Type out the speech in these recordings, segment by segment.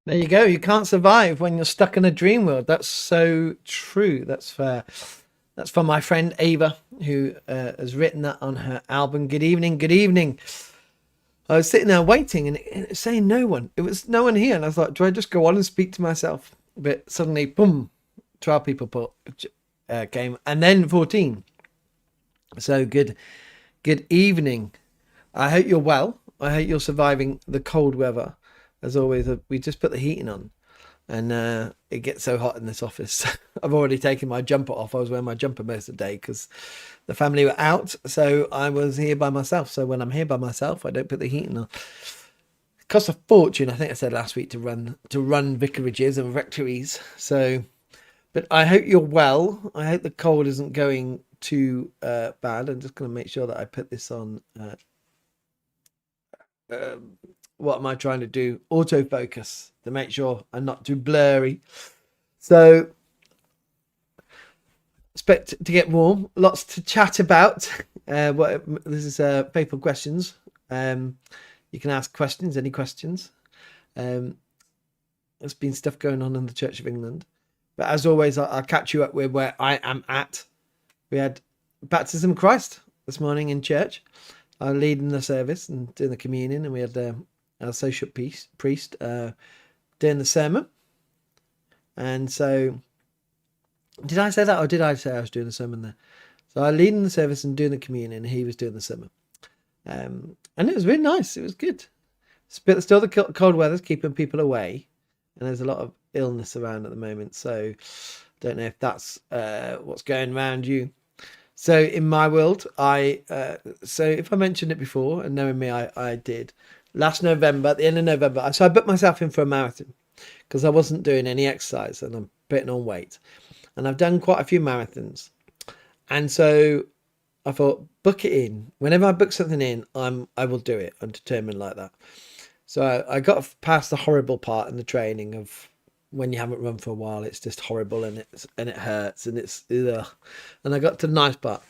There you go. You can't survive when you're stuck in a dream world. That's so true. That's fair. That's from my friend Ava, who has written that on her album. Good evening. Good evening. I was sitting there waiting and it was saying no one. It was no one here. And I thought, do I just go on and speak to myself? But suddenly, boom, 12 people came and then 14. So good. Good evening. I hope you're well. I hope you're surviving the cold weather. As always, we just put the heating on and it gets so hot in this office. I've already taken my jumper off. I was wearing my jumper most of the day because the family were out. So I was here by myself. So when I'm here by myself, I don't put the heating on. It costs a fortune. I think I said last week to run vicarages and rectories. So, but I hope you're well. I hope the cold isn't going too bad. I'm just going to make sure that I put this on. What am I trying to do? Autofocus to make sure I'm not too blurry. So expect to get warm. Lots to chat about. This is faithful questions. You can ask questions, any questions. There's been stuff going on in the Church of England, but as always, I'll catch you up with where I am at. We had baptism of Christ this morning in church. I was leading the service and doing the communion, and we had our associate priest doing the sermon. And so, did I say that, or did I say I was doing the sermon there? So I was leading the service and doing the communion, and he was doing the sermon. And it was really nice. It was good. Still the cold weather's keeping people away, and there's a lot of illness around at the moment. So don't know if that's what's going around you. So in my world, so if I mentioned it before, and knowing me, I did. Last November, at the end of November, so I booked myself in for a marathon because I wasn't doing any exercise and I'm putting on weight. And I've done quite a few marathons. And so I thought, book it in. Whenever I book something in, I will do it. I'm determined like that. So I got past the horrible part in the training of when you haven't run for a while, it's just horrible and it hurts and it's ugh. And I got to the nice part.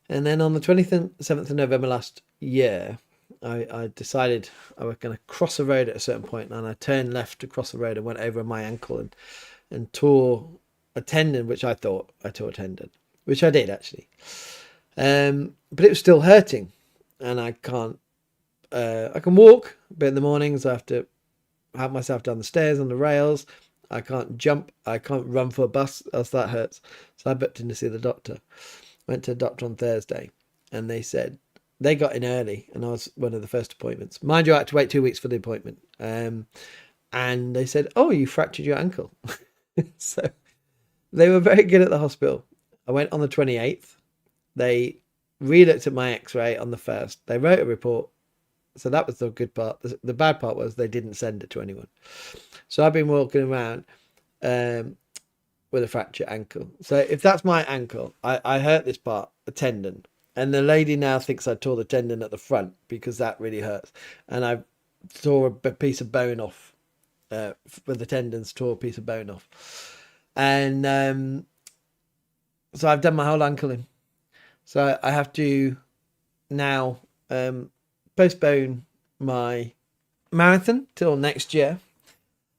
And then on the 27th of November last year, I decided I was going to cross a road at a certain point, and I turned left to cross the road and went over my ankle and tore a tendon, which I thought I tore a tendon, which I did actually. But it was still hurting, and I can't. I can walk, but in the mornings I have to help myself down the stairs on the rails. I can't jump. I can't run for a bus, else that hurts. So I booked in to see the doctor. Went to the doctor on Thursday, and they said they got in early, and I was one of the first appointments. Mind you, I had to wait 2 weeks for the appointment. And they said, "Oh, you fractured your ankle." So they were very good at the hospital. I went on the 28th. They re-looked at my X-ray on the 1st. They wrote a report. So that was the good part. The bad part was they didn't send it to anyone. So I've been walking around with a fractured ankle. So if that's my ankle, I hurt this part, a tendon. And the lady now thinks I tore the tendon at the front because that really hurts. And I tore a piece of bone off. With the tendons, tore a piece of bone off. And so I've done my whole ankle in. So I have to now postpone my marathon till next year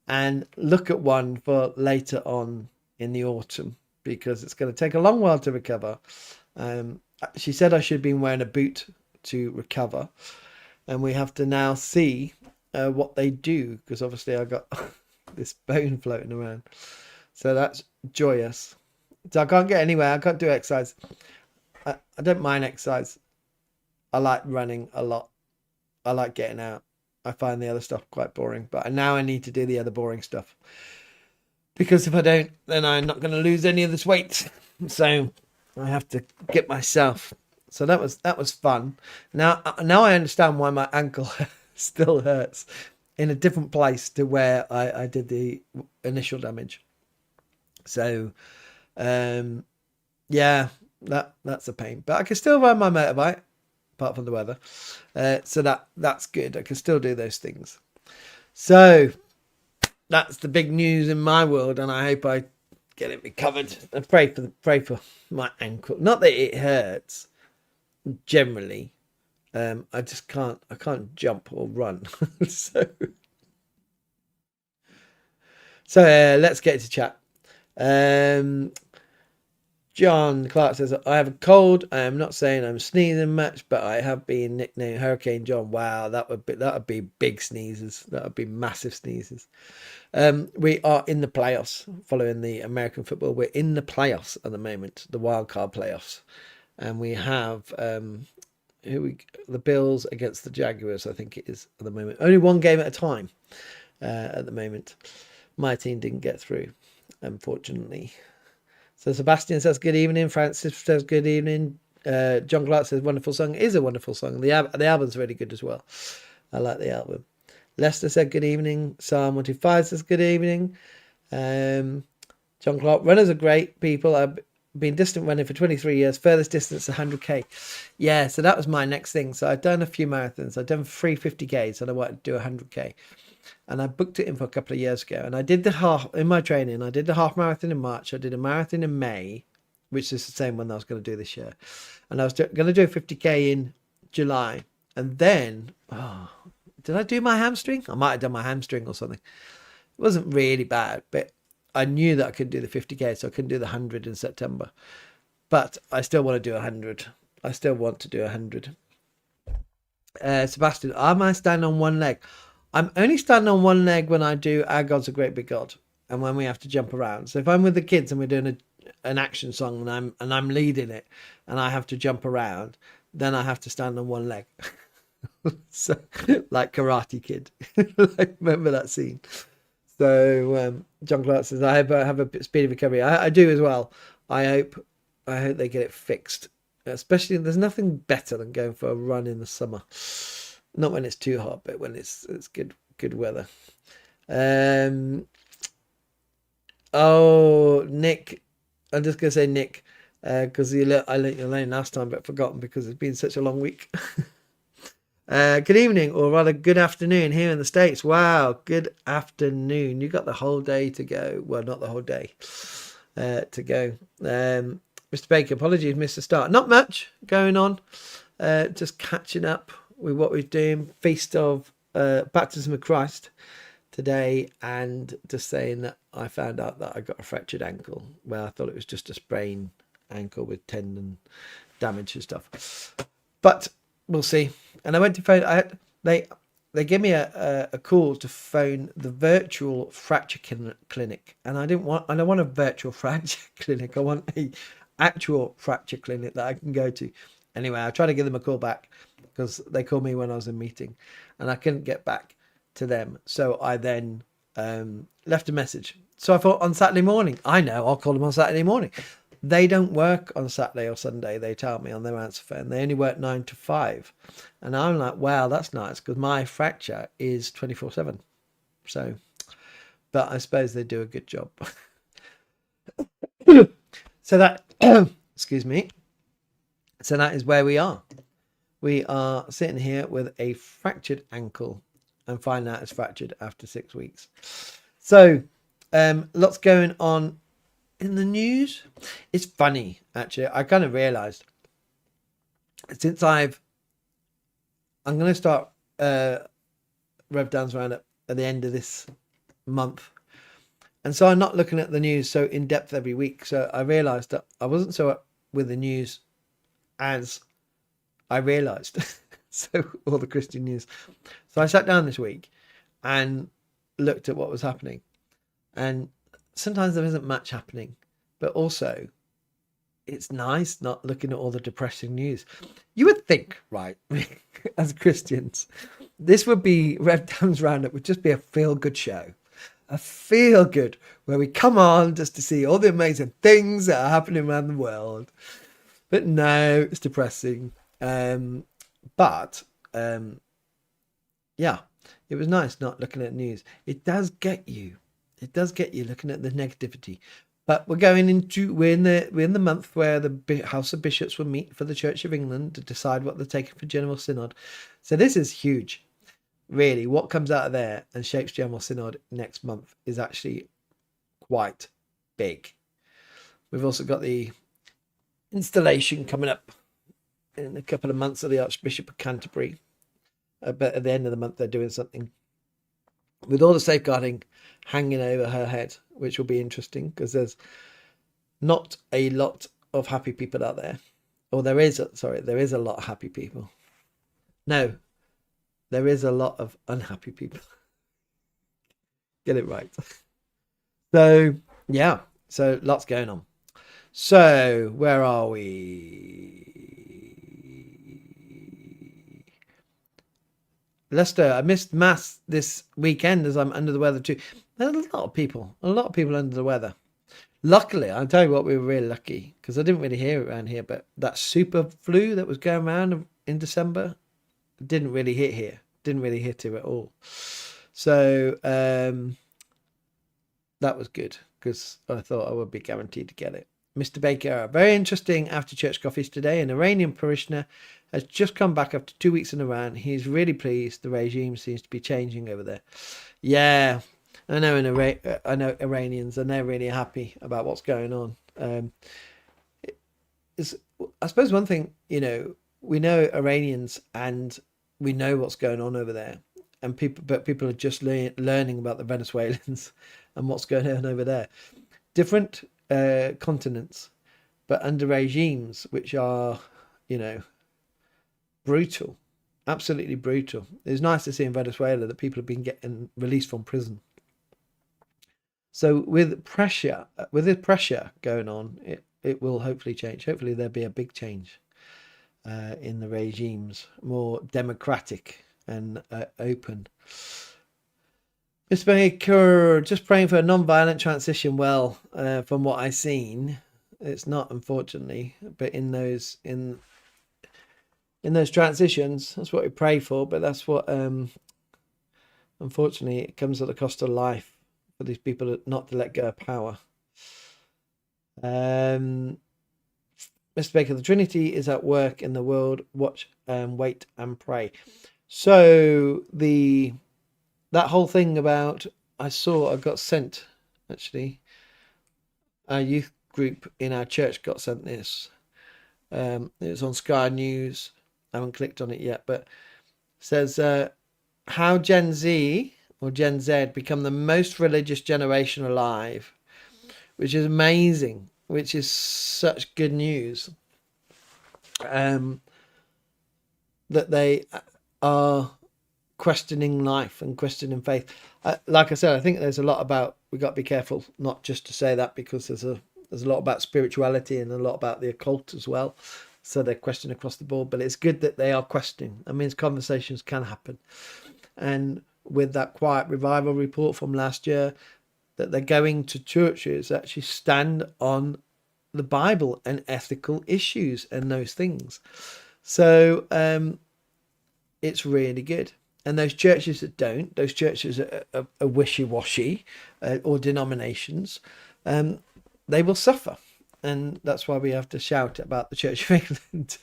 and look at one for later on in the autumn because it's going to take a long while to recover. She said I should have been wearing a boot to recover, and we have to now see what they do because obviously I got this bone floating around. So that's joyous. So I can't get anywhere. I can't do exercise. I don't mind exercise. I like running a lot. I like getting out. I find the other stuff quite boring, but now I need to do the other boring stuff because if I don't, then I'm not going to lose any of this weight. So I have to get myself. So that was fun. Now I understand why my ankle still hurts in a different place to where I did the initial damage. So yeah, that's a pain, but I can still ride my motorbike apart from the weather. So that's good. I can still do those things. So that's the big news in my world, and I hope I get it recovered. And pray for my ankle. Not that it hurts generally. I can't jump or run. So So let's get to chat. John Clark says, I have a cold. I am not saying I'm sneezing much, but I have been nicknamed Hurricane John. Wow, that would be big sneezes. That would be massive sneezes. We are in the playoffs following the American football. We're in the playoffs at the moment, the wildcard playoffs. And we have the Bills against the Jaguars, I think it is at the moment. Only one game at a time at the moment. My team didn't get through, unfortunately. So Sebastian says good evening. Francis says good evening. John Clark says wonderful song. It is a wonderful song. The album's really good as well. I like the album. Lester said good evening. Psalm 125 says good evening. John Clark, runners are great people. I've been distant running for 23 years. Furthest distance 100k. Yeah, so that was my next thing. So I've done a few marathons. I've done 350ks and I wanted to do 100k. And I booked it in for a couple of years ago. And I did the half in my training. I did the half marathon in March. I did a marathon in May, which is the same one that I was going to do this year. And I was going to do a 50k in July. And then, did I do my hamstring? I might have done my hamstring or something. It wasn't really bad, but I knew that I could do the 50k, so I couldn't do the 100 in September. But I still want to do 100. I still want to do 100. Sebastian, am I standing on one leg? I'm only standing on one leg when I do Our God's a Great Big God and when we have to jump around. So if I'm with the kids and we're doing an action song and I'm leading it and I have to jump around, then I have to stand on one leg. So like Karate Kid. Remember that scene? So John Clark says, I have a speedy recovery. I do as well. I hope they get it fixed. Especially, there's nothing better than going for a run in the summer. Not when it's too hot, but when it's good weather. Nick, I'm just gonna say Nick, because I let your name last time, but forgotten because it's been such a long week. Good evening, or rather good afternoon here in the States. Wow, good afternoon. You got the whole day to go. Well, not the whole day to go. Mr. Baker, apologies, missed the start. Not much going on. Just catching up with what we're doing. Feast of Baptism of Christ today, and just saying that I found out that I got a fractured ankle. Well, I thought it was just a sprained ankle with tendon damage and stuff. But we'll see. And I went to phone. They gave me a call to phone the virtual fracture clinic, and I don't want a virtual fracture clinic. I want a actual fracture clinic that I can go to. Anyway, I tried to give them a call back because they called me when I was in a meeting, and I couldn't get back to them. So I then left a message. So I thought on Saturday morning, I'll call them on Saturday morning. They don't work on Saturday or Sunday, they tell me on their answer phone. They only work 9 to 5. And I'm like, wow, that's nice, because my fracture is 24/7. So, but I suppose they do a good job. So that, excuse me. So that is where we are. We are sitting here with a fractured ankle and find out it's fractured after 6 weeks. So, lots going on in the news. It's funny, actually. I kind of realized since I'm going to start Rev Dan's roundup at the end of this month, and so I'm not looking at the news so in depth every week. So I realized that I wasn't so up with the news as I realized. So all the Christian news. So I sat down this week and looked at what was happening, and sometimes there isn't much happening, but also it's nice not looking at all the depressing news. You would think, right, as Christians, this would be Rev Dan's Roundup would just be a feel-good show. A feel-good, where we come on just to see all the amazing things that are happening around the world. But no, it's depressing. Yeah, it was nice not looking at news. It does get you. It does get you looking at the negativity. But we're in the month where the House of Bishops will meet for the Church of England to decide what they're taking for General Synod. So this is huge. Really, what comes out of there and shapes General Synod next month is actually quite big. We've also got the installation coming up in a couple of months of the Archbishop of Canterbury. But at the end of the month, they're doing something with all the safeguarding hanging over her head, which will be interesting because there's not a lot of happy people out there. Or there is a lot of happy people. No, there is a lot of unhappy people. Get it right. So, yeah. So, lots going on. So, where are we? Leicester, I missed Mass this weekend as I'm under the weather too. There's a lot of people under the weather. Luckily, I'll tell you what, we were really lucky because I didn't really hear it around here, but that super flu that was going around in December didn't really hit here. Didn't really hit here at all. So that was good because I thought I would be guaranteed to get it. Mr. Baker, very interesting after church coffees today. An Iranian parishioner has just come back after 2 weeks in Iran. He's really pleased. The regime seems to be changing over there. Yeah, I know Iranians, and they're really happy about what's going on. I suppose one thing, we know Iranians and we know what's going on over there, and people are just learning about the Venezuelans and what's going on over there. Different continents, but under regimes which are, brutal, absolutely brutal. It's nice to see in Venezuela that people have been getting released from prison. So with this pressure going on, it will hopefully change. Hopefully there'll be a big change in the regimes, more democratic and open. Mr. Baker, just praying for a non-violent transition. Well, from what I've seen, it's not, unfortunately, but in those transitions, that's what we pray for. But that's what, unfortunately, it comes at the cost of life for these people not to let go of power. Mr. Baker, the Trinity is at work in the world. Watch, wait, and pray. So that whole thing about I got sent, actually. Our youth group in our church got sent this. It was on Sky News. I haven't clicked on it yet, but it says how Gen Z or Gen Z become the most religious generation alive, which is amazing, which is such good news. That they are questioning life and questioning faith. Like I said, I think there's a lot about, we got to be careful not just to say that, because there's a lot about spirituality and a lot about the occult as well. So they're questioning across the board, but it's good that they are questioning. That means conversations can happen. And with that Quiet Revival report from last year, that they're going to churches that actually stand on the Bible and ethical issues and those things. So it's really good. And those churches that don't, those churches are wishy-washy or denominations, they will suffer. And that's why we have to shout about the Church of England,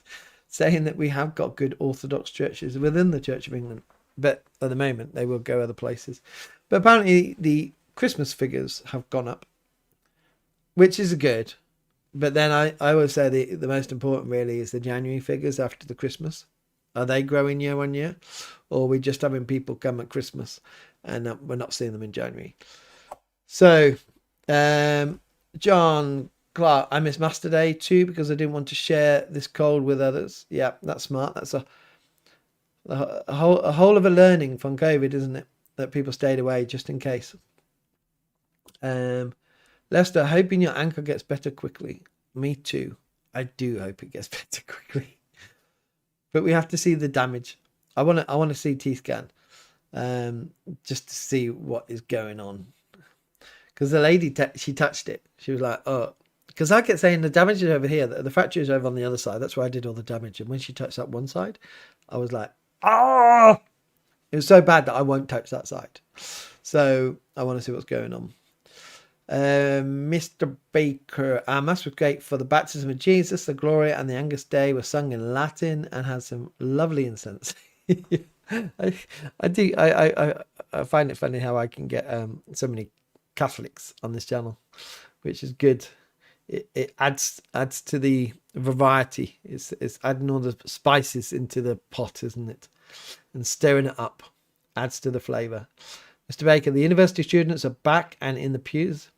saying that we have got good Orthodox churches within the Church of England. But at the moment, they will go other places. But apparently the Christmas figures have gone up, which is good. But then I always say the most important really is the January figures after the Christmas. Are they growing year on year? Or are we just having people come at Christmas and we're not seeing them in January? So, John Clark, I missed Master Day too because I didn't want to share this cold with others. Yeah, that's smart. That's a whole of a learning from COVID, isn't it? That people stayed away just in case. Lester, hoping your ankle gets better quickly. Me too. I do hope it gets better quickly. But we have to see the damage. I want to see T scan, just to see what is going on. Because the lady, she touched it. She was like, oh, because I kept saying the damage is over here. The fracture is over on the other side. That's where I did all the damage. And when she touched that one side, I was like, oh, it was so bad that I won't touch that side. So I want to see what's going on. Mr. Baker, our Mass was great for the baptism of Jesus. The Gloria and the Angus Day were sung in Latin and had some lovely incense. I find it funny how I can get so many Catholics on this channel, which is good. It adds to the variety. It's adding all the spices into the pot, isn't it? And stirring it up adds to the flavour. Mr. Baker, the university students are back and in the pews.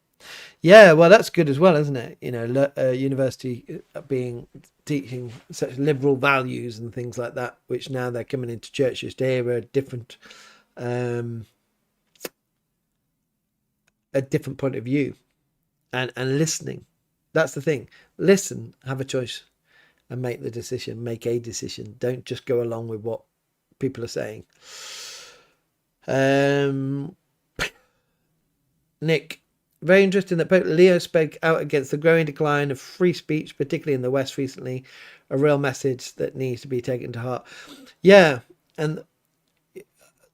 Yeah, well, that's good as well, isn't it? University teaching such liberal values and things like that, which now they're coming into churches to hear a different point of view, and listening. That's the thing. Listen, have a choice, and make a decision. Don't just go along with what people are saying. Nick, very interesting that Pope Leo spoke out against the growing decline of free speech, particularly in the West recently. A real message that needs to be taken to heart. Yeah, and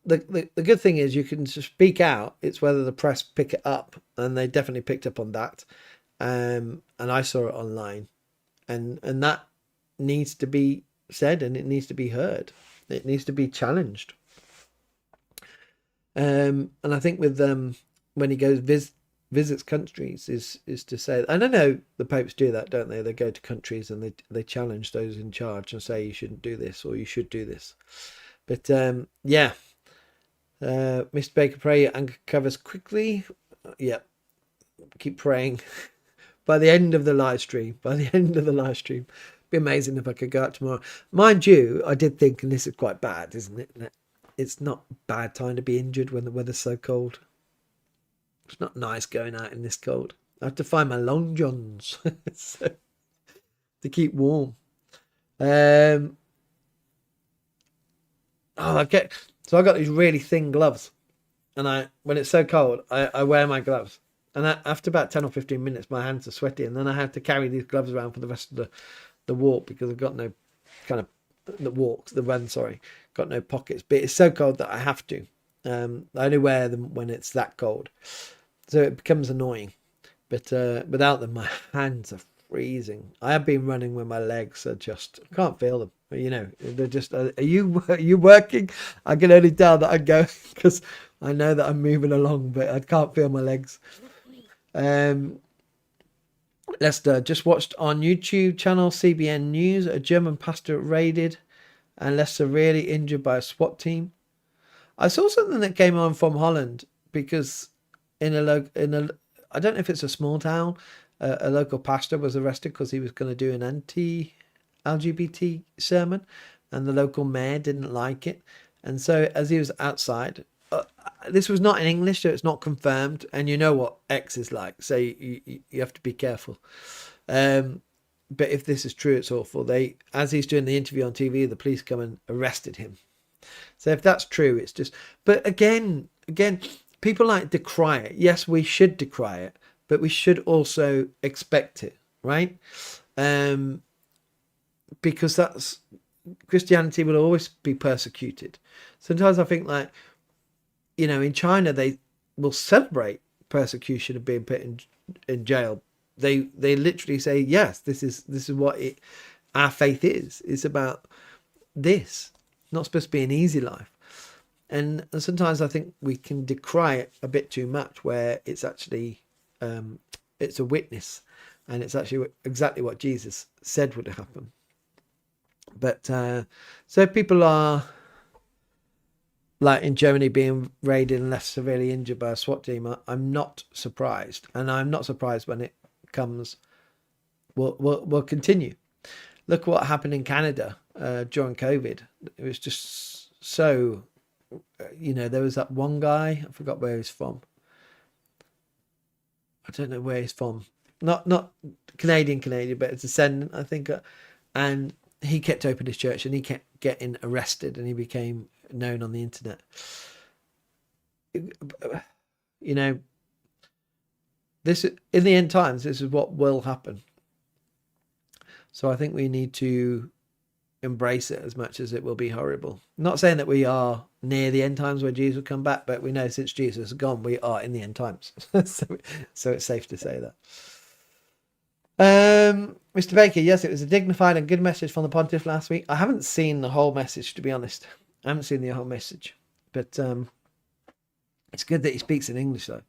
the good thing is you can speak out. It's whether the press pick it up, and they definitely picked up on that. And I saw it online, and that needs to be said, and it needs to be heard. It needs to be challenged. And I think with when he goes visits countries is to say, and I know the popes do that, don't they? They go to countries and they challenge those in charge and say you shouldn't do this or you should do this. But yeah, Mr. Baker, pray your anchor covers quickly. Yeah, keep praying. By the end of the live stream, be amazing if I could go out tomorrow. Mind you, I did think, and this is quite bad, isn't it? It's not a bad time to be injured when the weather's so cold. It's not nice going out in this cold. I have to find my long johns to keep warm. I got these really thin gloves, and when it's so cold, I wear my gloves. And after about 10 or 15 minutes, my hands are sweaty, and then I have to carry these gloves around for the rest of the walk because I've got no kind of the run. Sorry, got no pockets. But it's so cold that I have to. I only wear them when it's that cold, so it becomes annoying. But without them, my hands are freezing. I have been running when my legs are just, I can't feel them. They're just. Are you working? I can only tell that I'm going because I know that I'm moving along, but I can't feel my legs. Leicester, just watched on YouTube channel CBN News, a German pastor raided and Leicester really injured by a SWAT team. I saw something that came on from Holland because I don't know if it's a small town, a local pastor was arrested because he was going to do an anti-LGBT sermon, and the local mayor didn't like it, and so as he was outside, this was not in English, so it's not confirmed, and you know what X is like, so you have to be careful. But if this is true, it's awful. As he's doing the interview on TV, the police come and arrested him. So if that's true, it's just. But again, people like decry it. Yes, we should decry it, but we should also expect it, right? Because that's Christianity will always be persecuted. Sometimes I think in China they will celebrate persecution of being put in jail. They literally say, yes, this is what our faith is. It's about this. Not supposed to be an easy life. And sometimes I think we can decry it a bit too much, where it's actually it's a witness, and it's actually exactly what Jesus said would happen. But so people are like in Germany being raided and left severely injured by a SWAT team. I'm not surprised, and I'm not surprised when it comes. We'll continue. Look what happened in Canada during COVID. It was just so, there was that one guy, I forgot where he's from. I don't know where he's from. Not Canadian, but a descendant, I think. And he kept open his church, and he kept getting arrested, and he became known on the internet. This in the end times, this is what will happen. So I think we need to embrace it as much as it will be horrible. Not saying that we are near the end times where Jesus will come back, but we know since Jesus is gone, we are in the end times. so it's safe to say that. Mr. Baker, yes, it was a dignified and good message from the pontiff last week. I haven't seen the whole message, to be honest. I haven't seen the whole message, but it's good that he speaks in English, though.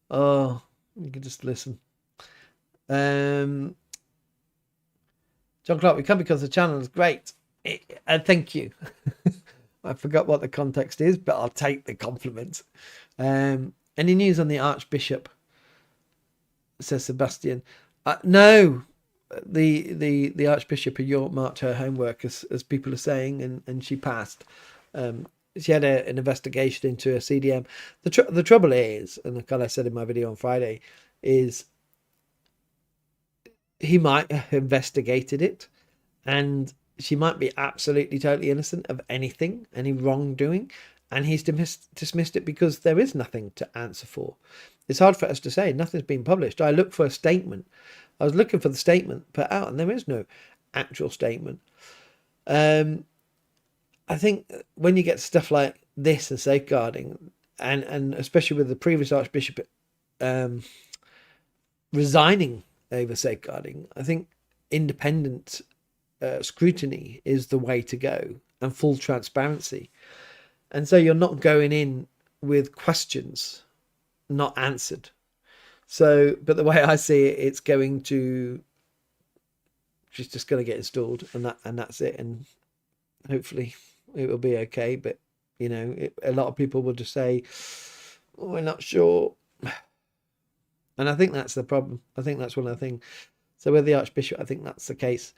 Oh, you can just listen. John Clark, we come because the channel is great. And thank you. I forgot what the context is, but I'll take the compliment. Any news on the Archbishop? Says Sebastian. No, the Archbishop of York marked her homework, as people are saying, and she passed. She had an investigation into a CDM. The trouble is, and like I said in my video on Friday, is he might have investigated it, and she might be absolutely totally innocent of anything, any wrongdoing, and he's dismissed it because there is nothing to answer for. It's hard for us to say. Nothing's been published. I looked for a statement. I was looking for the statement put out, and there is no actual statement. I think when you get stuff like this and safeguarding, and especially with the previous Archbishop resigning over safeguarding, I think independent scrutiny is the way to go, and full transparency. And so you're not going in with questions not answered. So, but the way I see it, it's going to, she's just going to get installed, and that's it. And hopefully it will be okay. But you know, a lot of people will just say, oh, we're not sure. And I think that's the problem. I think that's one of the things. So with the Archbishop, I think that's the case.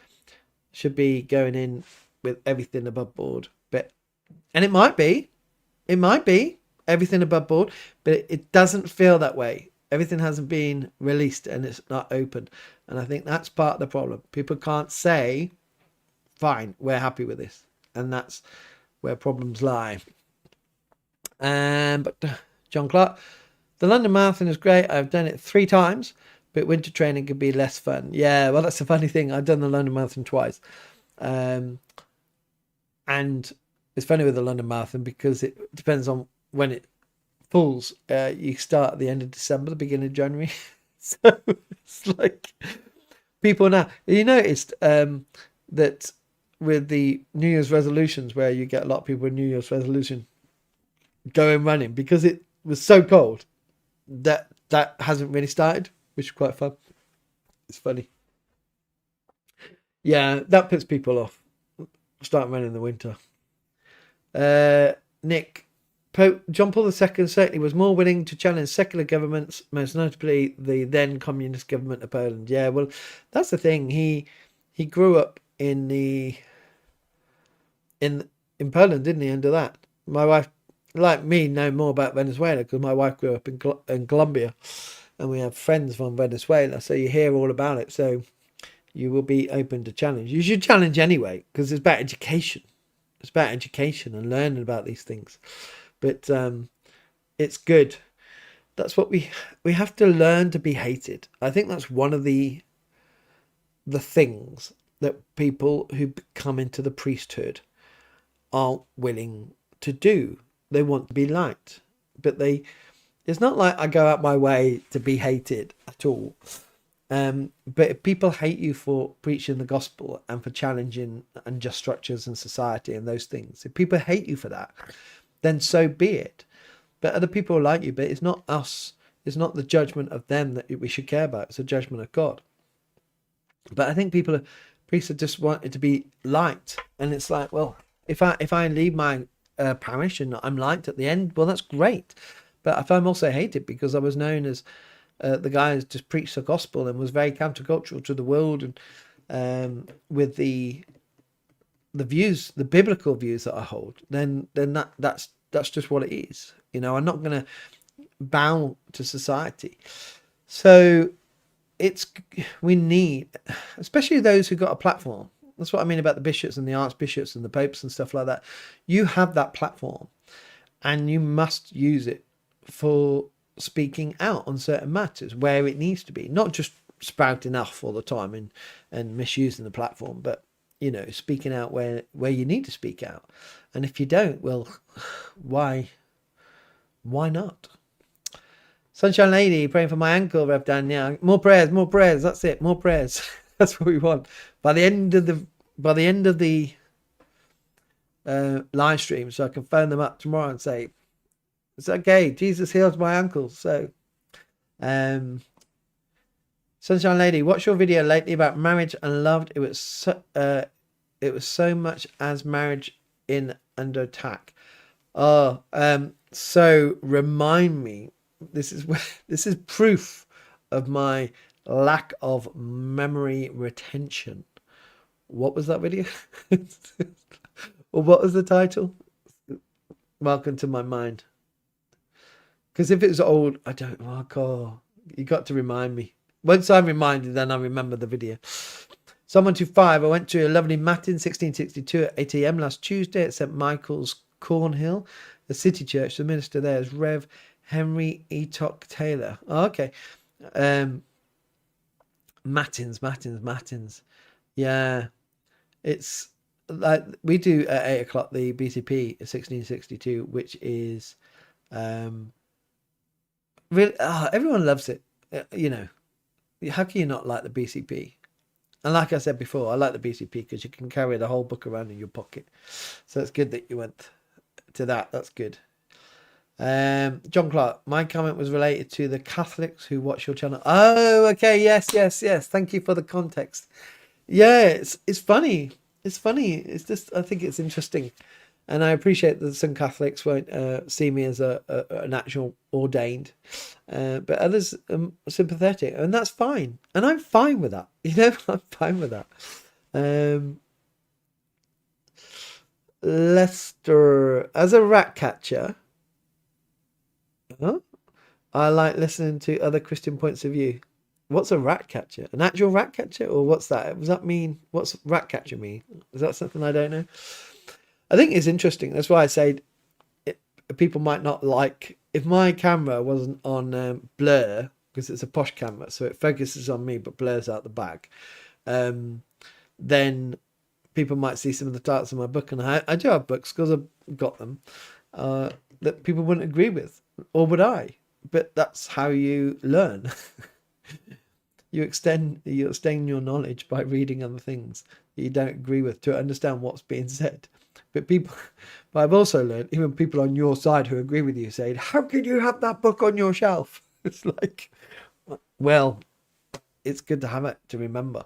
Should be going in with everything above board. And it might be everything above board, but it doesn't feel that way. Everything hasn't been released and it's not open. And I think that's part of the problem. People can't say, fine, we're happy with this. And that's where problems lie. But John Clark, the London Marathon is great. I've done it 3 times, but winter training could be less fun. Yeah, well, that's the funny thing. I've done the London Marathon twice. And it's funny with the London Marathon because it depends on when it falls. You start at the end of December, the beginning of January. So it's like people now. You noticed that with the New Year's resolutions, where you get a lot of people with New Year's resolution going running because it was so cold that hasn't really started, which is quite fun. It's funny. Yeah, that puts people off. Start running in the winter. Nick, Pope John Paul II certainly was more willing to challenge secular governments, most notably the then communist government of Poland. Yeah, well, that's the thing. He grew up in Poland, didn't he? Under that, my wife, like me, know more about Venezuela because my wife grew up in Colombia, and we have friends from Venezuela, so you hear all about it. So you will be open to challenge. You should challenge anyway because it's about education. It's about education and learning about these things. But it's good. That's what we have to learn to be hated. I think that's one of the things that people who come into the priesthood aren't willing to do. They want to be liked, but it's not like I go out my way to be hated at all. But if people hate you for preaching the gospel and for challenging unjust structures in society and those things, if people hate you for that, then so be it. But other people like you, but it's not us. It's not the judgment of them that we should care about. It's the judgment of God. But I think priests just want it to be liked. And it's like, well, if I leave my parish and I'm liked at the end, well, that's great. But if I'm also hated because I was known as the guy who just preached the gospel and was very countercultural to the world, and with the views, the biblical views that I hold, then that's just what it is. You know, I'm not going to bow to society. So we need, especially those who got a platform. That's what I mean about the bishops and the archbishops and the popes and stuff like that. You have that platform, and you must use it for speaking out on certain matters where it needs to be, not just spouting off all the time and misusing the platform, but you know, speaking out where you need to speak out. And if you don't, well, why not? Sunshine Lady, praying for my ankle, Rev Dan. Yeah, more prayers. That's it, more prayers. That's what we want. By the end of the live stream, so I can phone them up tomorrow and say, it's okay, Jesus heals my ankle. So Sunshine Lady, watched your video lately about marriage and loved it. Was so much as marriage under attack. So remind me, this is proof of my lack of memory retention. What was that video? Or what was the title? Welcome to my mind. Because if it's old, I don't. Oh God, you got to remind me. Once I'm reminded, then I remember the video. Someone to 5. I went to a lovely Matin 1662 at 8 a.m. last Tuesday at St Michael's, Cornhill, the city church. The minister there is Rev Henry Etock Taylor. Oh, okay. Matins. Yeah. It's like we do at 8 o'clock the BCP 1662, which is really everyone loves it. You know, how can you not like the BCP? And like I said before, I like the BCP because you can carry the whole book around in your pocket. So it's good that you went to that. That's good. John Clark, my comment was related to the Catholics who watch your channel. Oh, okay. Yes. Thank you for the context. Yeah, it's funny. It's funny. It's just, I think it's interesting. And I appreciate that some Catholics won't see me as an actual ordained, but others are sympathetic, and that's fine. And I'm fine with that. You know, I'm fine with that. Lester, as a rat catcher, I like listening to other Christian points of view. What's a rat catcher? An actual rat catcher? Or what's that? Does that mean, what's rat catcher mean? Is that something I don't know? I think it's interesting. That's why I say people might not like, if my camera wasn't on blur, because it's a posh camera, so it focuses on me but blurs out the back, then people might see some of the titles of my book, and I do have books because I've got them, that people wouldn't agree with, or would I? But that's how you learn. You extend your knowledge by reading other things that you don't agree with to understand what's being said. But I've also learned, even people on your side who agree with you saying, how could you have that book on your shelf? It's like, well, it's good to have it to remember.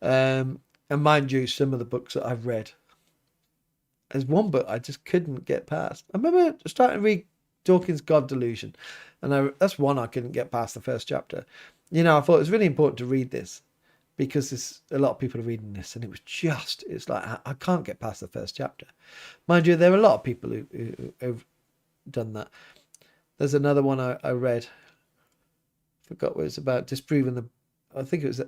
And mind you, some of the books that I've read, there's one book I just couldn't get past. I remember starting to read Dawkins' God Delusion, and that's one I couldn't get past the first chapter. You know, I thought it was really important to read this because there's a lot of people are reading this, and it's like I can't get past the first chapter. Mind you, there are a lot of people who've done that. There's another one I read, forgot what it's about, disproving I think it was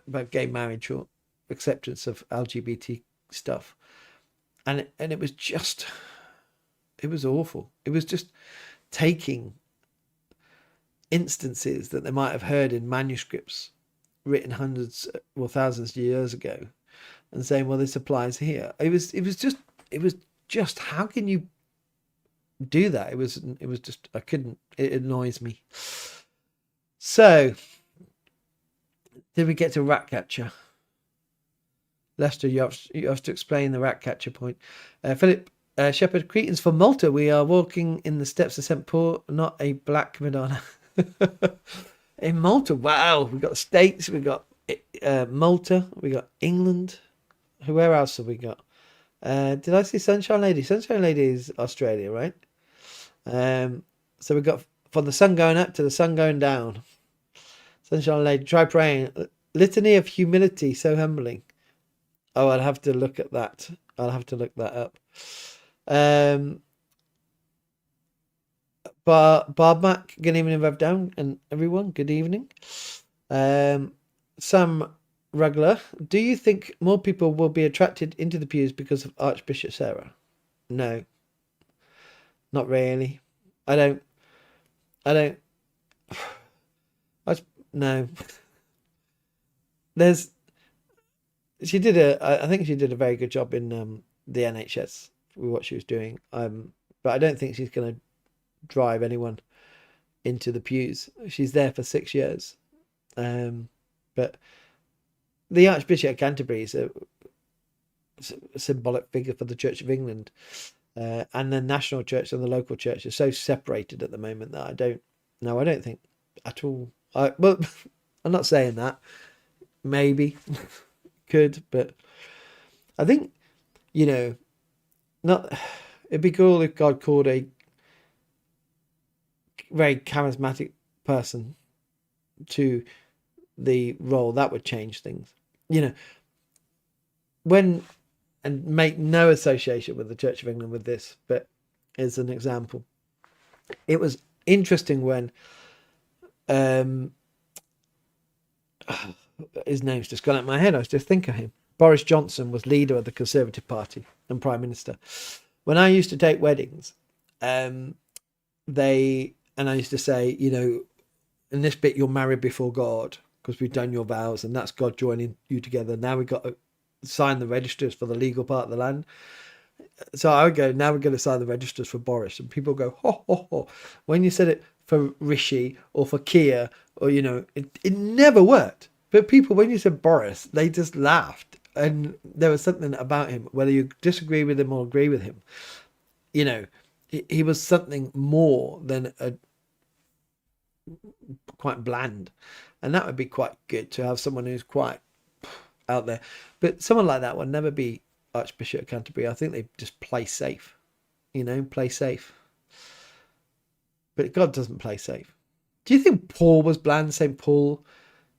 about gay marriage or acceptance of LGBT stuff, and it was just, it was awful. It was just taking instances that they might have heard in manuscripts written hundreds or thousands of years ago and saying, well, this applies here. It was just how can you do that? It was just, I couldn't, it annoys me. So did we get to rat catcher? Lester, you have to explain the rat catcher point. Philip Shepherd, greetings from Malta. We are walking in the steps of St. Paul, not a black Madonna. In Malta, wow, we got the States, we got Malta, we got England. Where else have we got? Did I see Sunshine Lady? Sunshine Lady is Australia, right? So we got from the sun going up to the sun going down. Sunshine Lady, try praying. Litany of humility, so humbling. Oh, I'll have to look at that. I'll have to look that up. Bob Mac, good evening, Rev Dan, and everyone, good evening. Sam Rugler, do you think more people will be attracted into the pews because of Archbishop Sarah? No, not really. No. I think she did a very good job in the NHS with what she was doing. But I don't think she's going to drive anyone into the pews. She's there for 6 years. But the Archbishop of Canterbury is a symbolic figure for the Church of England. And the national church and the local church are so separated at the moment that I don't think at all. Well, I'm not saying that. Maybe could, but I think, you know, not. It'd be cool if God called a very charismatic person to the role. That would change things. You know, when, and make no association with the Church of England with this, but as an example, it was interesting when his name's just gone out of my head. I was just thinking of him. Boris Johnson was leader of the Conservative Party and Prime Minister. When I used to take weddings, and I used to say, you know, in this bit you're married before God because we've done your vows, and that's God joining you together. Now we've got to sign the registers for the legal part of the land. So I would go, now we're going to sign the registers for Boris, and people go, ho ho ho. When you said it for Rishi or for Keir, or you know, it never worked. But people, when you said Boris, they just laughed, and there was something about him, whether you disagree with him or agree with him, you know, he was something more than a quite bland, and that would be quite good to have someone who's quite out there. But someone like that will never be Archbishop of Canterbury. I think they just play safe, you know, play safe. But God doesn't play safe. Do you think Paul was bland? St. Paul,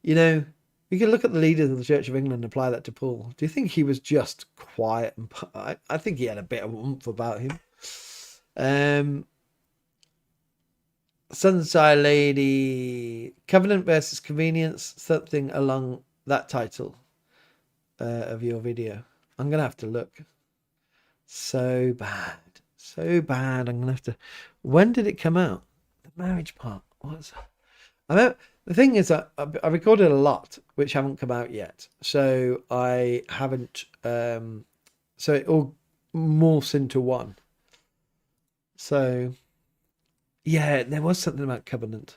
you know, you can look at the leaders of the Church of England and apply that to Paul. Do you think he was just quiet? And I think he had a bit of oomph about him. Sunside Lady, Covenant versus Convenience, something along that title of your video. I'm going to have to look. So bad. So bad. I'm going to have to... When did it come out? The marriage part. What's... I know the thing is that I recorded a lot which haven't come out yet. So I haven't... so it all morphs into one. So... Yeah, there was something about covenant.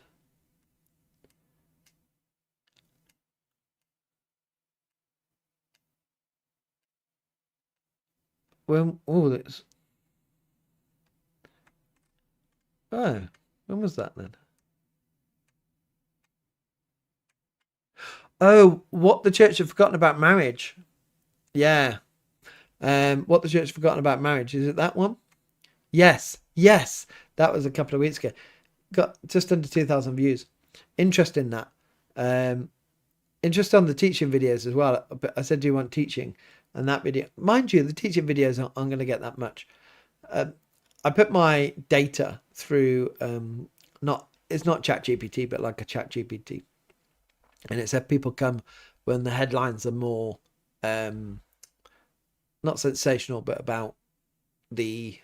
When this? Oh, when was that then? Oh, what the church had forgotten about marriage. Yeah. What the church had forgotten about marriage. Is it that one? Yes. Yes. That was a couple of weeks ago. Got just under 2,000 views. Interest in that. Interest on the teaching videos as well. But I said, do you want teaching? And that video, mind you, the teaching videos aren't going to get that much. I put my data through, it's not ChatGPT, but like a ChatGPT. And it said people come when the headlines are more, not sensational, but about the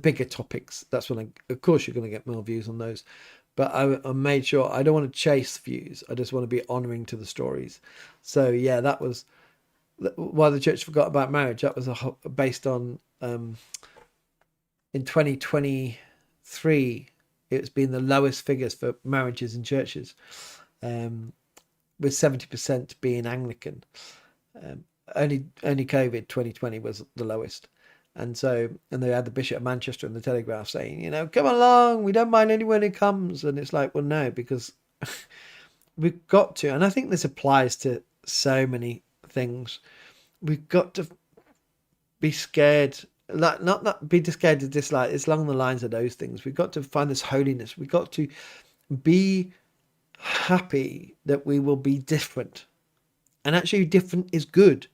bigger topics. That's when, of course, you're going to get more views on those. But I made sure I don't want to chase views. I just want to be honouring to the stories. So yeah, that was why the church forgot about marriage. That was based on in 2023, it's been the lowest figures for marriages in churches, with 70% being Anglican. Only COVID 2020 was the lowest. And so, and they had the Bishop of Manchester in the Telegraph saying, you know, come along, we don't mind anyone who comes. And it's like, well, no, because we've got to, and I think this applies to so many things. We've got to be scared, like not be scared to dislike. It's along the lines of those things. We've got to find this holiness. We've got to be happy that we will be different. And actually different is good.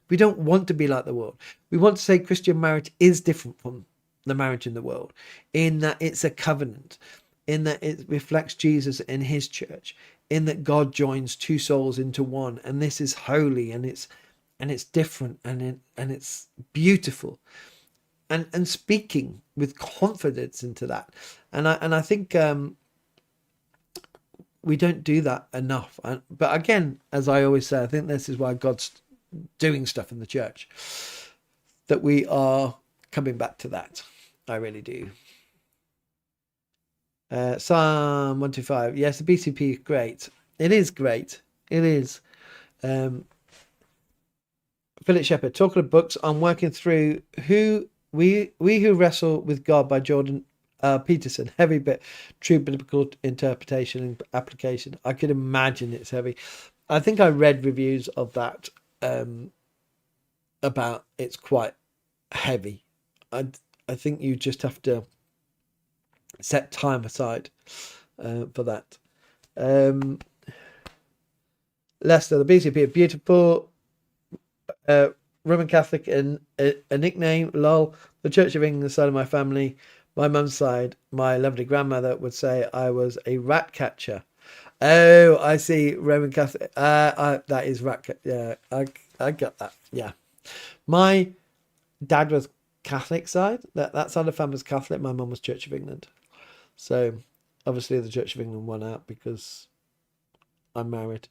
We don't want to be like the world. We want to say Christian marriage is different from the marriage in the world, in that it's a covenant, in that it reflects Jesus in his church, in that God joins two souls into one, and this is holy, and it's different, and it's beautiful, and speaking with confidence into that, and I think we don't do that enough. But again, as I always say, I think this is why God's doing stuff in the church, that we are coming back to that. I really do. Psalm 125. Yes, the BCP is great. It is great. It is. Philip Shepherd, talking of books, I'm working through We Who Wrestle with God by Jordan Peterson. Heavy but true biblical interpretation and application. I could imagine it's heavy. I think I read reviews of that about it's quite heavy. I think you just have to set time aside for that. Leicester, the BCP are beautiful. Roman Catholic and a nickname, lol. The Church of England side of my family. My mum's side, my lovely grandmother would say I was a rat catcher. Oh, I see. Roman Catholic. That is rat. Yeah, I got that. Yeah, my dad was Catholic side. That side of the family was Catholic. My mum was Church of England. So obviously the Church of England won out because I'm married.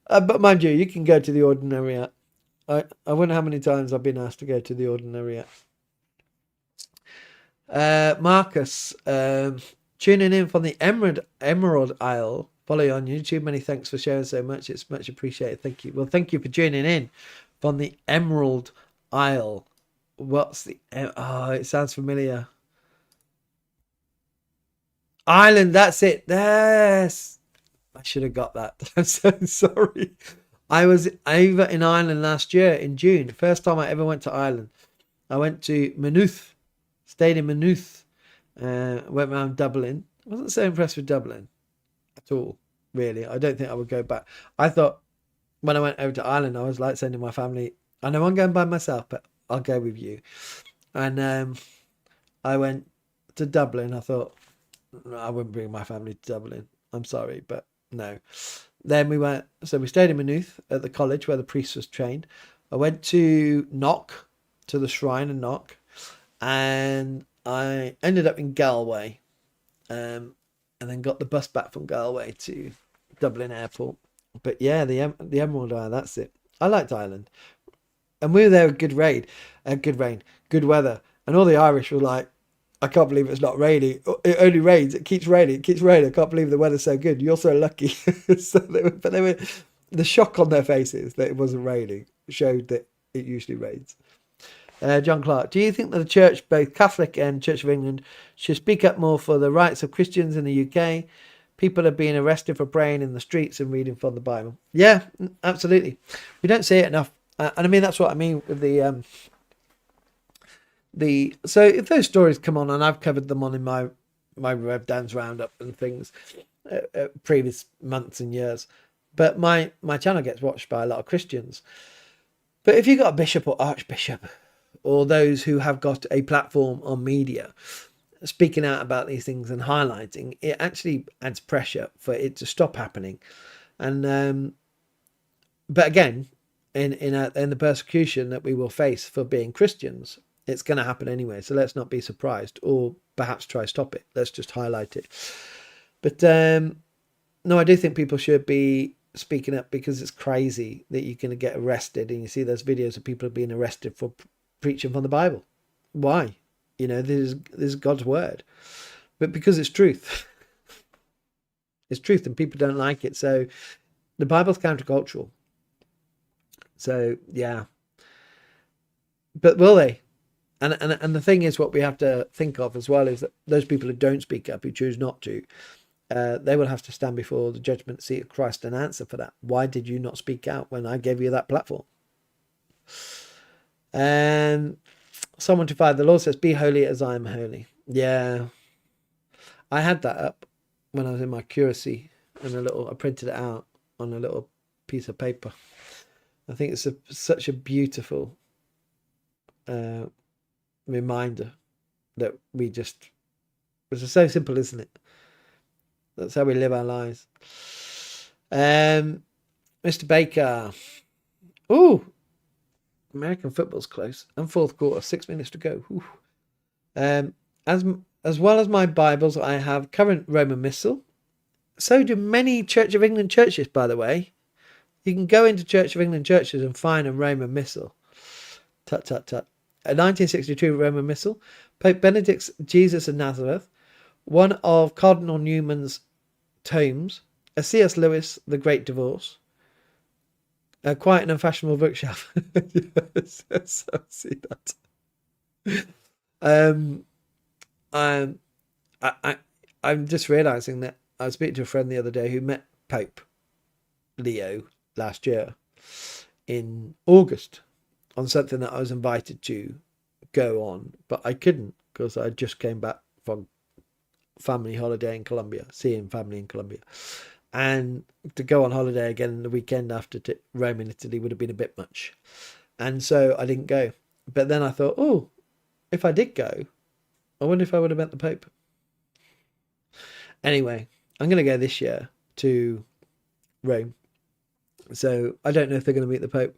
But mind you, you can go to the ordinariate. I wonder how many times I've been asked to go to the ordinariate. Marcus, tuning in from the Emerald Isle. Follow you on YouTube. Many thanks for sharing so much. It's much appreciated. Thank you. Well, thank you for tuning in from the Emerald Isle. What's the... Oh, it sounds familiar. Ireland, that's it. Yes. I should have got that. I'm so sorry. I was over in Ireland last year in June. First time I ever went to Ireland. I went to Maynooth. Stayed in Maynooth. Went around Dublin. I wasn't so impressed with Dublin at all, really. I don't think I would go back. I thought when I went over to Ireland, I was like saying to my family, I know I'm going by myself, but I'll go with you. And I went to Dublin. I thought, I wouldn't bring my family to Dublin. I'm sorry, but no. Then we went, so we stayed in Maynooth at the college where the priest was trained. I went to Knock, to the shrine in Knock, and I ended up in Galway, and then got the bus back from Galway to Dublin Airport. But yeah, the Emerald Isle, that's it. I liked Ireland, and we were there with good rain, good weather, and all the Irish were like, I can't believe it's not raining. It only rains. It keeps raining. It keeps raining. I can't believe the weather's so good. You're so lucky. So they were, the shock on their faces that it wasn't raining showed that it usually rains. John Clark, do you think that the church, both Catholic and Church of England, should speak up more for the rights of Christians in the UK? People are being arrested for praying in the streets and reading from the Bible. Yeah, absolutely. We don't see it enough. And I mean, that's what I mean with so if those stories come on, and I've covered them on in my Rev Dan's roundup and things previous months and years, but my channel gets watched by a lot of Christians. But if you've got a bishop or archbishop or those who have got a platform on media speaking out about these things and highlighting, it actually adds pressure for it to stop happening. And but again, in the persecution that we will face for being Christians, it's going to happen anyway, so let's not be surprised, or perhaps try to stop it. Let's just highlight it. But no, I do think people should be speaking up, because it's crazy that you're going to get arrested, and you see those videos of people being arrested for preaching from the Bible. Why? You know, this is God's word, but because it's truth. It's truth, and people don't like it. So the Bible's countercultural. So yeah, but will they? And the thing is, what we have to think of as well is that those people who don't speak up, who choose not to, they will have to stand before the judgment seat of Christ and answer for that. Why did you not speak out when I gave you that platform? And Psalm 125, the Lord says, be holy as I am holy. Yeah, I had that up when I was in my curacy, and I printed it out on a little piece of paper. I think it's such a beautiful reminder that it's so simple, isn't it? That's how we live our lives. Mr. Baker. Oh, American football's close. And fourth quarter, 6 minutes to go. As well as my Bibles, I have current Roman Missal. So do many Church of England churches, by the way. You can go into Church of England churches and find a Roman Missal. Tut, tut, tut. A 1962 Roman Missal, Pope Benedict's Jesus of Nazareth, one of Cardinal Newman's tomes, a C.S. Lewis, The Great Divorce, a Quiet and Unfashionable Bookshelf. Yes, I see that. I'm just realising that I was speaking to a friend the other day who met Pope Leo last year in August. on something that I was invited to go on, but I couldn't because I just came back from family holiday in Colombia, seeing family in Colombia. And to go on holiday again the weekend after Rome in Italy would have been a bit much. And so I didn't go. But then I thought, oh, if I did go, I wonder if I would have met the Pope. Anyway, I'm going to go this year to Rome. So I don't know if they're going to meet the Pope.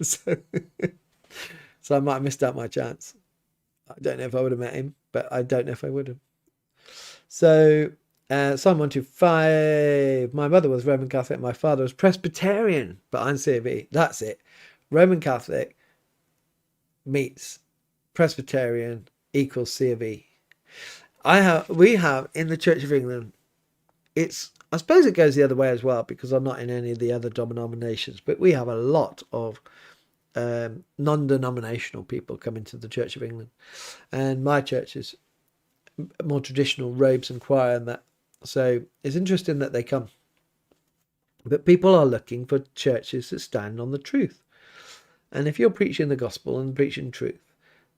So I might have missed out my chance. I don't know if I would have met him, but I don't know if I would have. So Psalm 125. My mother was Roman Catholic. My father was Presbyterian, but I'm COV. That's it. Roman Catholic meets Presbyterian equals COV. We have in the Church of England, I suppose it goes the other way as well because I'm not in any of the other denominations, but we have a lot of non-denominational people coming to the Church of England, and my church is more traditional, robes and choir and that. So it's interesting that they come, but people are looking for churches that stand on the truth. And if you're preaching the gospel and preaching truth,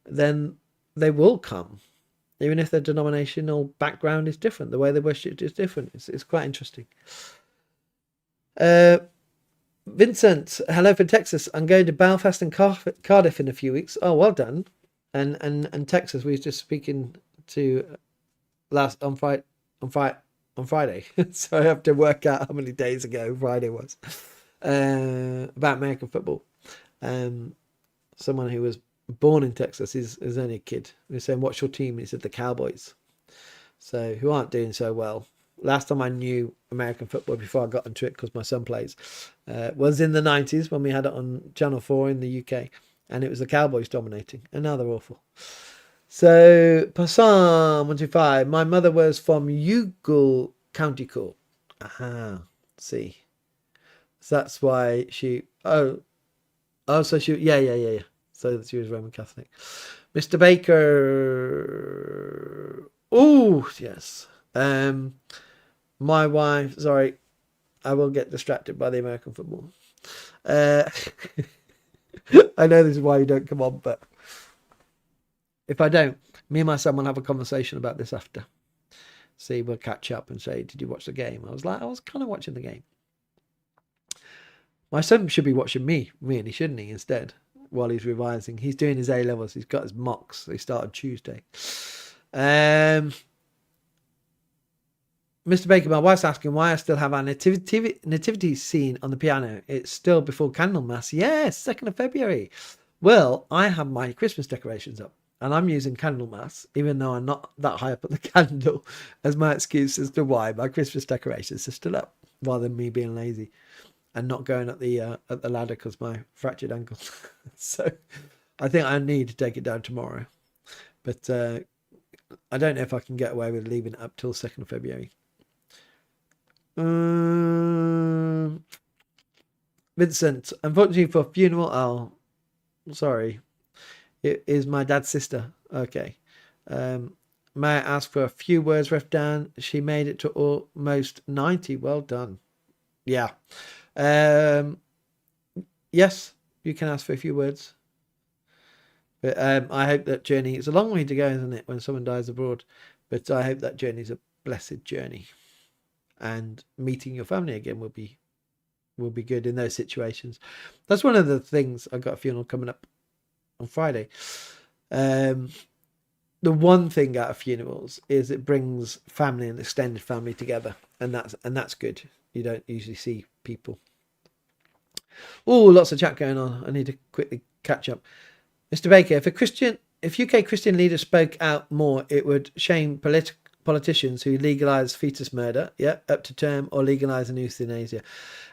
then they will come, even if their denominational background is different. The way they worship is different. It's quite interesting. Vincent, hello from Texas. I'm going to Belfast and Cardiff in a few weeks. Oh, well done. And Texas, we were just speaking to on Friday. So I have to work out how many days ago Friday was. About American football. Someone who was born in Texas is only a kid. We were saying, what's your team? He said the Cowboys. So who aren't doing so well. Last time I knew American football before I got into it, because my son plays, was in the 90s when we had it on Channel 4 in the UK, and it was the Cowboys dominating, and now they're awful. So Psalm 125. My mother was from Youghal County Court. Aha, see. So that's why she. So she. Yeah. So she was Roman Catholic. Mr. Baker. Oh yes. My wife, sorry, I will get distracted by the American football. I know this is why you don't come on, but if I don't, me and my son will have a conversation about this after. See, we'll catch up and say, did you watch the game? I was kind of watching the game. My son should be watching me, really, shouldn't he, instead, while he's revising. He's doing his A-levels. He's got his mocks. They started Tuesday. Mr. Baker, my wife's asking why I still have our nativity scene on the piano. It's still before Candlemas. Yes, 2nd of February. Well, I have my Christmas decorations up, and I'm using Candlemas, even though I'm not that high up at the candle, as my excuse as to why my Christmas decorations are still up, rather than me being lazy and not going up the ladder because my fractured ankle. So I think I need to take it down tomorrow. But I don't know if I can get away with leaving it up till 2nd of February. Vincent, unfortunately for funeral. Oh, sorry. It is my dad's sister. Okay. May I ask for a few words, Rev Dan? She made it to almost 90. Well done. Yeah. Yes, you can ask for a few words. But I hope that journey, it's a long way to go, isn't it, when someone dies abroad? But I hope that journey is a blessed journey. And meeting your family again will be good in those situations. That's one of the things. I've got a funeral coming up on Friday. The one thing out of funerals is it brings family and extended family together, and that's good. You don't usually see people. Oh, lots of chat going on. I need to quickly catch up. Mr. Baker, if UK Christian leaders spoke out more, it would shame politicians who legalise fetus murder, up to term, or legalise euthanasia.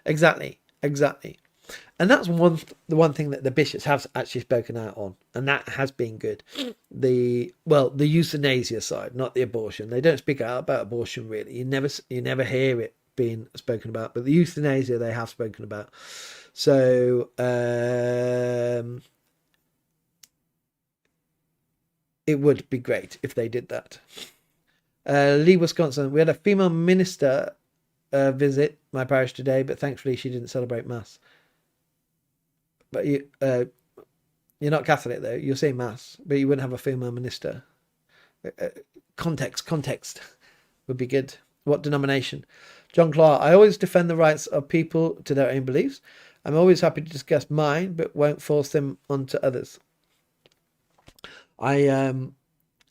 Exactly. And that's the one thing that the bishops have actually spoken out on, and that has been good. The euthanasia side, not the abortion. They don't speak out about abortion really. You never hear it being spoken about, but the euthanasia they have spoken about. So it would be great if they did that. Lee, Wisconsin. We had a female minister visit my parish today, but thankfully she didn't celebrate Mass. But You're not Catholic though. You'll say mass, but you wouldn't have a female minister. Context would be good. What denomination? John Clark. I always defend the rights of people to their own beliefs. I'm always happy to discuss mine, but won't force them onto others. I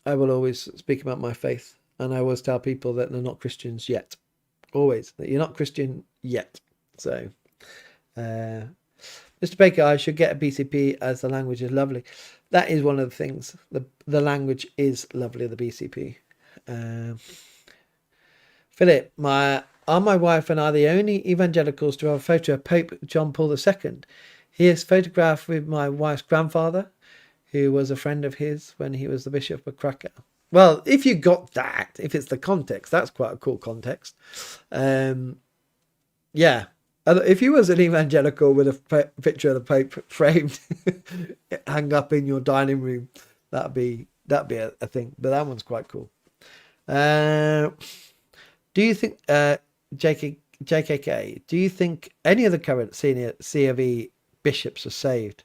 will always speak about my faith, and I always tell people that they're not Christians yet. Always, that you're not Christian yet. So, Mr. Baker, I should get a BCP as the language is lovely. That is one of the things. The language is lovely, the BCP. Philip, my wife and I are the only evangelicals to have a photo of Pope John Paul II. He is photographed with my wife's grandfather, who was a friend of his when he was the Bishop of Krakow. Well, if you got that, if it's the context, that's quite a cool context. Yeah. If you was an evangelical with a picture of the Pope framed, hung up in your dining room, that'd be a thing. But that one's quite cool. Do you think, JKK, do you think any of the current senior C of E bishops are saved?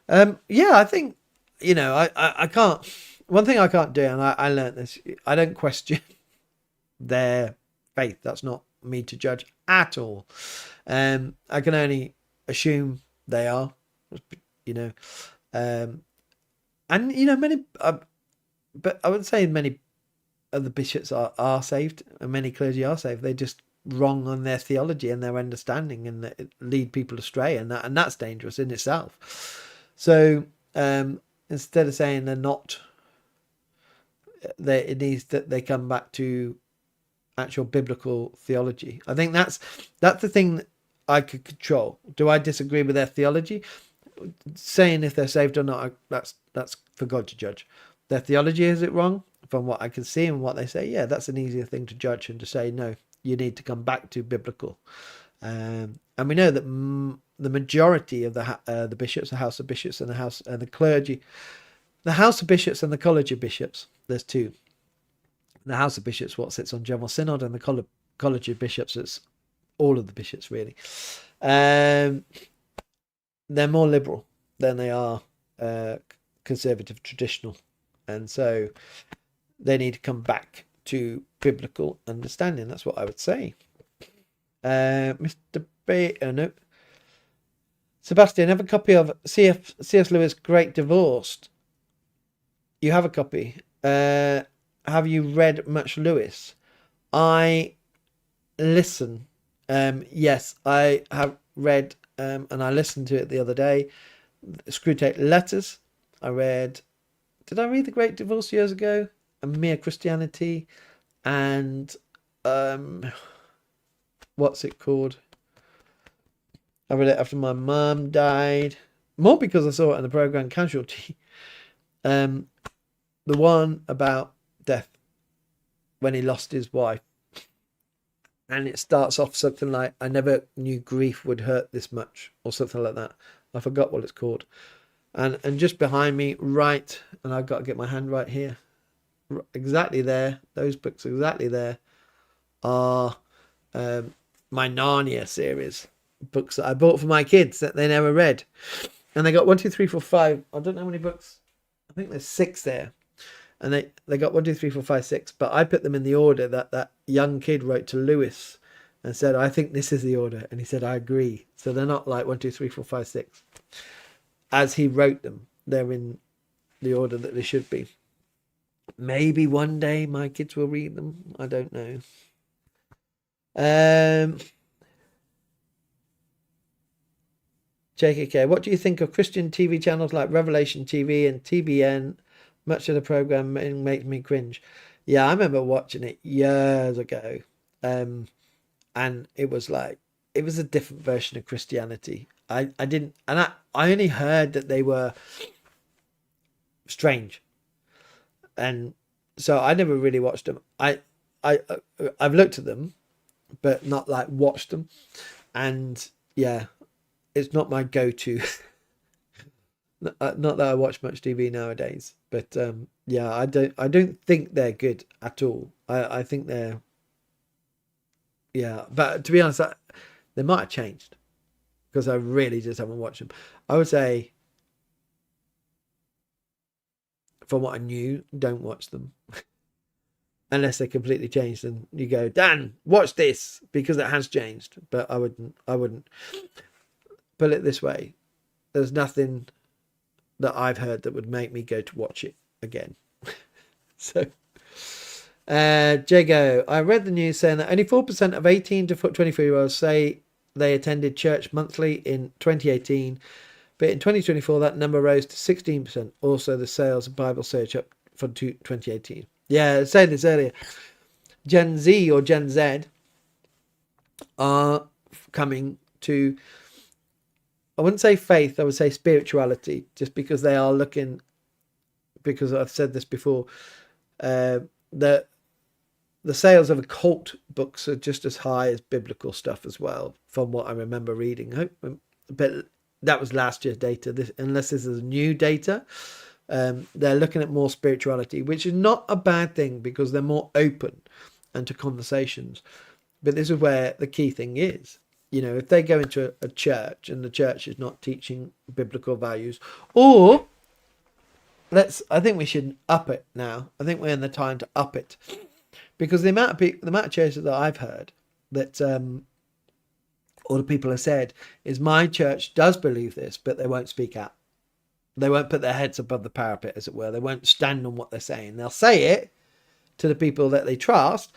Yeah, I think, I can't. One thing I can't do, and I learned this, I don't question their faith. That's not me to judge at all. I can only assume they are, and many, but I would say many of the bishops are saved, and many clergy are saved. They're just wrong on their theology and their understanding, and it lead people astray, and that's dangerous in itself. So instead of saying they're not, it needs that they come back to actual biblical theology. I think that's the thing that I could control. Do I disagree with their theology? Saying if they're saved or not, that's for God to judge. Their theology, is it wrong? From what I can see and what they say, yeah, that's an easier thing to judge and to say, no, you need to come back to biblical. And we know that the majority of the bishops, the House of Bishops, and the clergy, the House of Bishops and the College of Bishops, there's two. The House of Bishops, what sits on General Synod, and the College of Bishops, it's all of the bishops really. They're more liberal than they are conservative, traditional, and so they need to come back to biblical understanding. That's what I would say. Mr. B, no. Sebastian, have a copy of C.S. Lewis' Great Divorced. You have a copy. Have you read much Lewis? I listen. Yes, I have read, and I listened to it the other day. Screwtape Letters. Did I read The Great Divorce years ago? And Mere Christianity. And what's it called? I read it after my mum died. More because I saw it in the program Casualty. The one about death when he lost his wife. And it starts off something like, I never knew grief would hurt this much, or something like that. I forgot what it's called. And just behind me, right, and I've got to get my hand right here, exactly there, those books exactly there, are my Narnia series. Books that I bought for my kids that they never read. And they got 1, 2, 3, 4, 5. I don't know how many books. I think there's 6 there. And they got 1, 2, 3, 4, 5, 6. But I put them in the order that young kid wrote to Lewis and said, I think this is the order. And he said, I agree. So they're not like 1, 2, 3, 4, 5, 6. As he wrote them, they're in the order that they should be. Maybe one day my kids will read them. I don't know. JKK, what do you think of Christian TV channels like Revelation TV and TBN? Much of the program makes me cringe. Yeah, I remember watching it years ago. And it was like, it was a different version of Christianity. I only heard that they were strange. And so I never really watched them. I've looked at them, but not like watched them. And yeah, it's not my go-to. Not that I watch much TV nowadays, but yeah, I don't think they're good at all. I think they're, yeah, but to be honest, they might have changed because I really just haven't watched them. I would say from what I knew, don't watch them. Unless they completely changed and you go, Dan, watch this, because it has changed. But I wouldn't put it this way. There's nothing that I've heard that would make me go to watch it again. So, Jago, I read the news saying that only 4% of 18 to 24-year-olds say they attended church monthly in 2018. But in 2024, that number rose to 16%. Also, the sales of Bible search up from 2018. Yeah, I said this earlier. Gen Z or Gen Z are coming to, I wouldn't say faith, I would say spirituality, just because they are looking, because I've said this before, the sales of occult books are just as high as biblical stuff as well, from what I remember reading. But that was last year's data. Unless this is new data, they're looking at more spirituality, which is not a bad thing because they're more open and to conversations. But this is where the key thing is. You know, if they go into a church and the church is not teaching biblical values, or I think we should up it now. I think we're in the time to up it, because the amount of churches that I've heard that, or the people have said, is my church does believe this, but they won't speak out. They won't put their heads above the parapet, as it were. They won't stand on what they're saying. They'll say it to the people that they trust,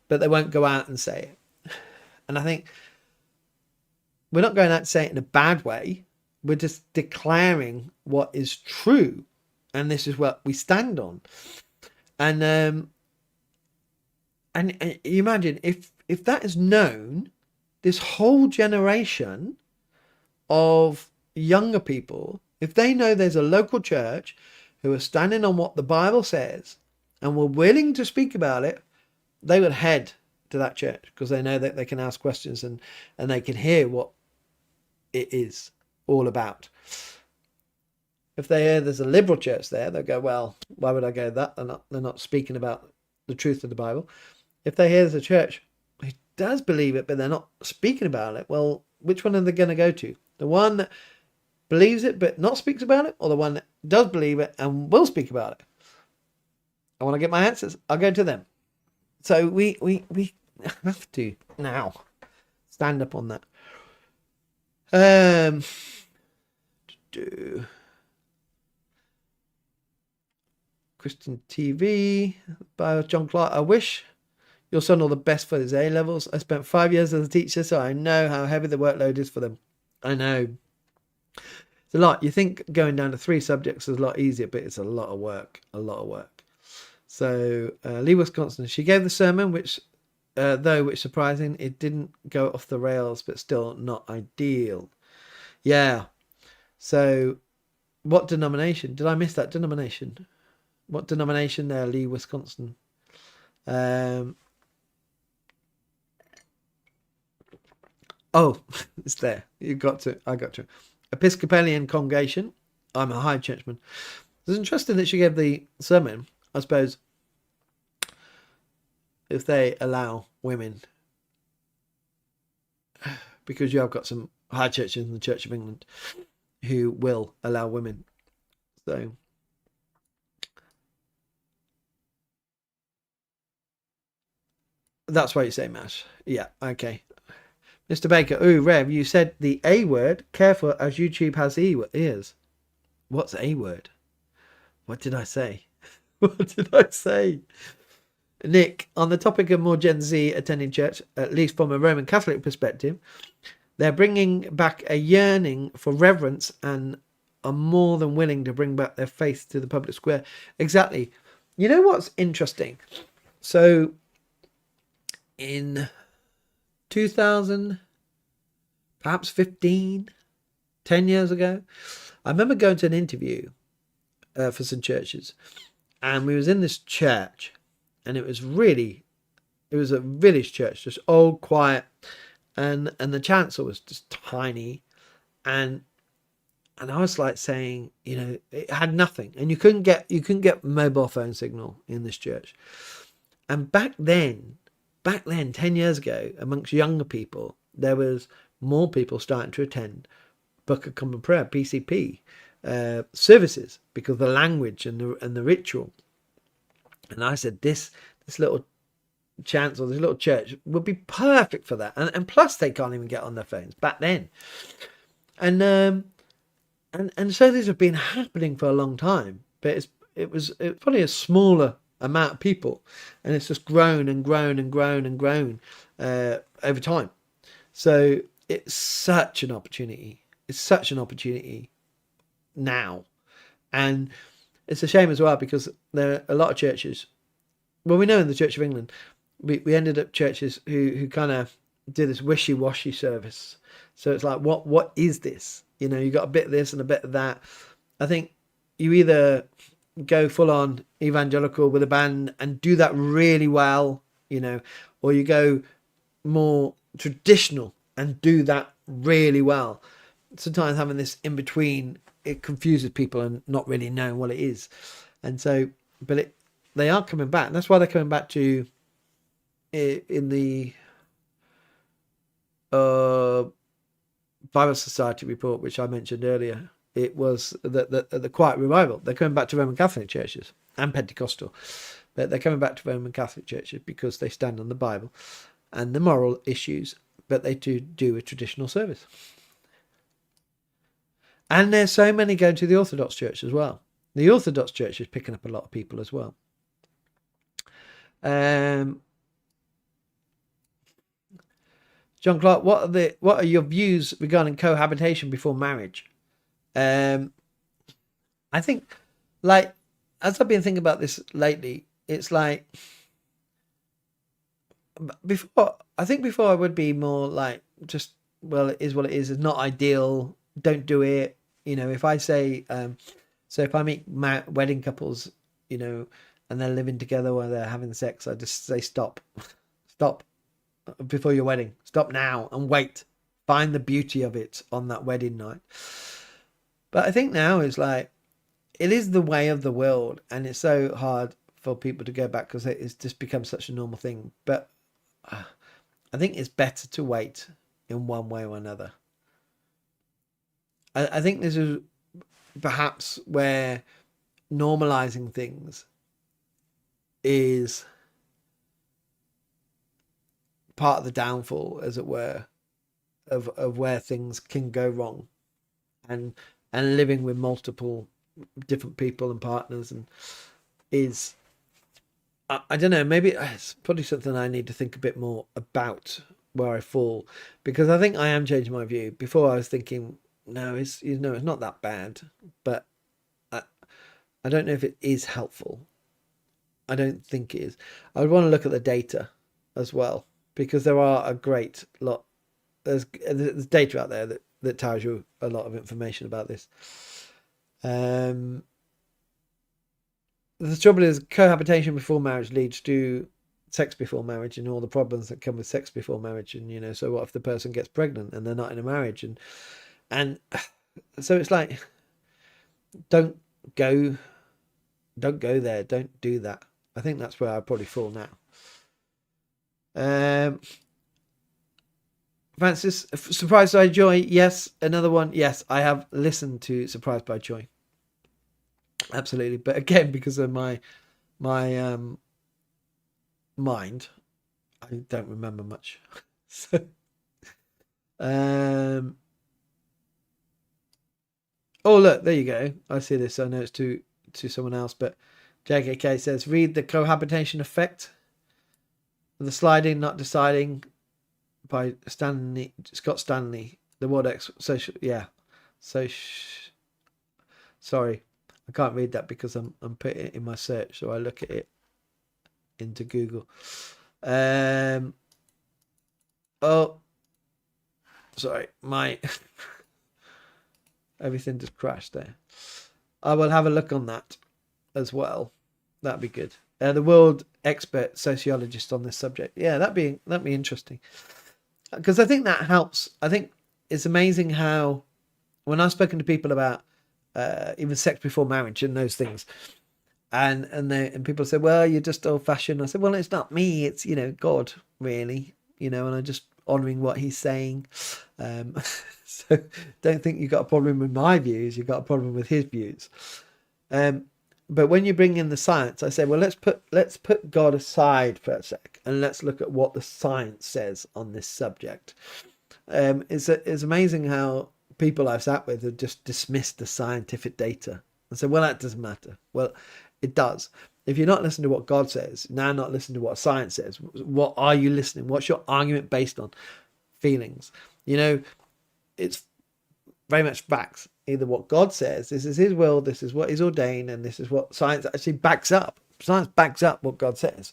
but they won't go out and say it. And I think we're not going out to say it in a bad way. We're just declaring what is true. And this is what we stand on. And you imagine if that is known, this whole generation of younger people, if they know there's a local church who are standing on what the Bible says and were willing to speak about it, they would head to that church because they know that they can ask questions and they can hear what it is all about. If they hear there's a liberal church there, they'll go, well, why would I go to that? They're not speaking about the truth of the Bible. If they hear there's a church who does believe it, but they're not speaking about it, well, which one are they going to go to? The one that believes it but not speaks about it, or the one that does believe it and will speak about it? I want to get my answers. I'll go to them. So we have to now stand up on that. Christian TV by John Clark. I wish your son all the best for his A levels. I spent 5 years as a teacher, so I know how heavy the workload is for them. I know it's a lot. You think going down to 3 subjects is a lot easier, but it's a lot of work. So Lee, Wisconsin, she gave the sermon, which surprising, it didn't go off the rails, but still not ideal. Yeah. So what denomination? Did I miss that denomination? What denomination there, Lee, Wisconsin? Oh, it's there. I got to. Episcopalian congregation. I'm a high churchman. It's interesting that she gave the sermon. I suppose if they allow women, because you have got some high churches in the Church of England who will allow women. So that's why you say mass. Yeah, okay. Mr. Baker, ooh, Rev, you said the A word. Careful, as YouTube has ears. What's A word? What did I say? What did I say? Nick, on the topic of more Gen Z attending church, at least from a Roman Catholic perspective, they're bringing back a yearning for reverence and are more than willing to bring back their faith to the public square. Exactly. You know what's interesting? So in 2000, perhaps 15, 10 years ago, I remember going to an interview for some churches, and we was in this church, and it was a village church, just old, quiet, and the chancel was just tiny, and I was like saying, you know, it had nothing, and you couldn't get mobile phone signal in this church. And back then 10 years ago, amongst younger people, there was more people starting to attend Book of Common Prayer, PCP, services because of the language and the ritual. And I said, this little chance or this little church would be perfect for that. And plus, they can't even get on their phones back then. And so these have been happening for a long time, but it was probably a smaller amount of people, and it's just grown and grown and grown and grown over time. So it's such an opportunity. It's such an opportunity now, and it's a shame as well because there are a lot of churches. Well, we know in the Church of England, we ended up churches who kind of do this wishy-washy service. So it's like, what is this? You know, you got a bit of this and a bit of that. I think you either go full on evangelical with a band and do that really well, you know, or you go more traditional and do that really well. Sometimes having this in between, it confuses people and not really knowing what it is. And so, but they are coming back. And that's why they're coming back to in the Bible Society report, which I mentioned earlier. It was the Quiet Revival. They're coming back to Roman Catholic churches and Pentecostal, but they're coming back to Roman Catholic churches because they stand on the Bible and the moral issues, but they do a traditional service. And there's so many going to the Orthodox Church as well. The Orthodox Church is picking up a lot of people as well. John Clark, what are your views regarding cohabitation before marriage? I think, like, as I've been thinking about this lately, it's like before I would be more like just, well, it is what it is. It's not ideal. Don't do it. You know, if I say, so if I meet wedding couples, you know, and they're living together while they're having sex, I just say, stop before your wedding. Stop now and wait. Find the beauty of it on that wedding night. But I think now is like, it is the way of the world, and it's so hard for people to go back because it's just become such a normal thing. But I think it's better to wait in one way or another. I think this is perhaps where normalizing things is part of the downfall, as it were, of where things can go wrong, and living with multiple different people and partners and is, I don't know, maybe it's probably something I need to think a bit more about where I fall, because I think I am changing my view. Before I was thinking, no, it's not that bad, but I don't know if it is helpful. I don't think it is. I would want to look at the data as well, because there are a great lot. There's data out there that tells you a lot of information about this. The trouble is, cohabitation before marriage leads to sex before marriage and all the problems that come with sex before marriage. And, you know, so what if the person gets pregnant and they're not in a marriage? And so it's like, don't go there. Don't do that. I think that's where I probably fall now. Francis, Surprised by Joy. Yes. Another one. Yes, I have listened to Surprised by Joy. Absolutely. But again, because of my mind, I don't remember much. So, oh, look, there you go. I see this. I know it's to someone else, but JKK says, read The Cohabitation Effect, The Sliding, Not Deciding, by Scott Stanley. The World Social. Yeah. So sorry, I can't read that because I'm putting it in my search, so I look at it into Google. Oh, sorry, my everything just crashed there. I will have a look on that as well. That'd be good. The world expert sociologist on this subject. Yeah, that'd be interesting, because I think that helps. I think it's amazing how, when I've spoken to people about even sex before marriage and those things, and people say, well, you're just old fashioned. I said, well, it's not me, it's, you know, God, really, you know. And honouring what he's saying. So don't think you've got a problem with my views. You've got a problem with his views. But when you bring in the science, I say, well, let's put God aside for a sec, and let's look at what the science says on this subject. It's amazing how people I've sat with have just dismissed the scientific data and said, well, that doesn't matter. Well, it does. If you're not listening to what God says, now not listening to what science says, what are you listening? What's your argument based on? Feelings. You know, it's very much facts. Either what God says, this is his will, this is what he's ordained, and this is what science actually backs up. Science backs up what God says.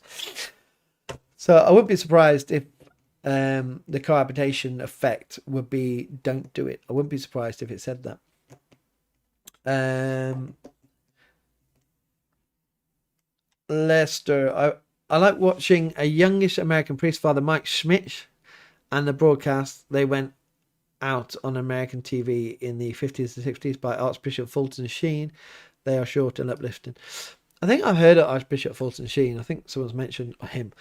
So I wouldn't be surprised if the cohabitation effect would be don't do it. I wouldn't be surprised if it said that. Lester, I like watching a youngish American priest, Father Mike Schmitz, and the broadcast they went out on American TV in the 50s and 60s by Archbishop Fulton Sheen. They are short and uplifting. I think I've heard of Archbishop Fulton Sheen. I think someone's mentioned him.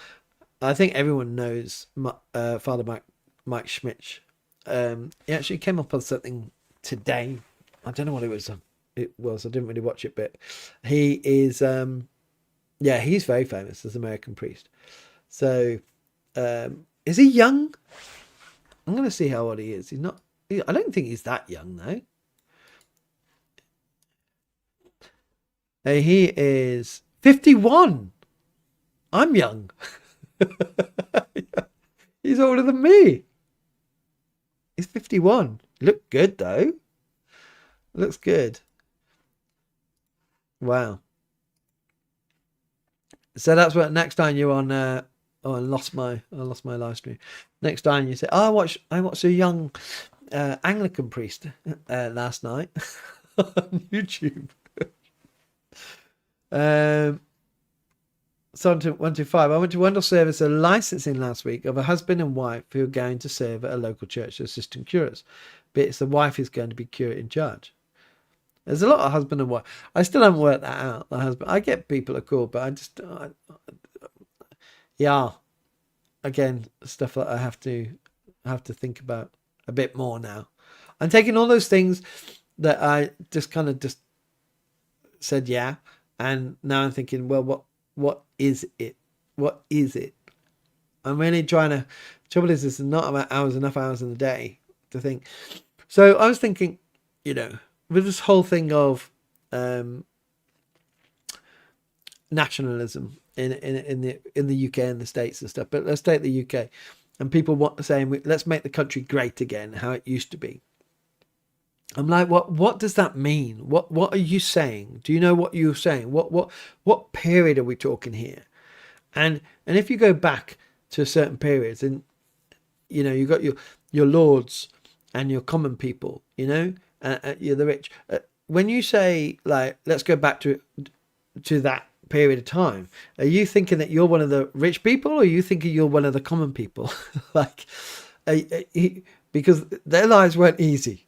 I think everyone knows Father Mike Schmitz. He actually came up with something today. I don't know what it was. I didn't really watch it, but he is... he's very famous as an American priest. So, is he young? I'm going to see how old he is. I don't think he's that young, though. He is 51. I'm young. He's older than me. He's 51. Look good, though. Looks good. Wow. So that's what next time you're on. I lost my live stream. Next time you say, I watched a young Anglican priest last night on YouTube. So 125. I went to Wendell service a licensing last week of a husband and wife who are going to serve at a local church as assistant curate. But it's the wife who's going to be curate in charge. There's a lot of husband and wife. I still haven't worked that out. The husband, I get people are cool, but I just, again, stuff that I have to think about a bit more now. I'm taking all those things that I just kind of just said, yeah, and now I'm thinking, well, what is it? What is it? I'm really trying to. Trouble is, there's not enough hours in the day to think. So I was thinking, with this whole thing of nationalism in the UK and the States and stuff, but let's take the UK and people saying let's make the country great again, how it used to be. I'm like, what does that mean? What are you saying? Do you know what you're saying? What period are we talking here? And if you go back to certain periods, and you got your lords and your common people, you're the rich. When you say, like, let's go back to that period of time, are you thinking that you're one of the rich people, or are you thinking you're one of the common people? Like, because their lives weren't easy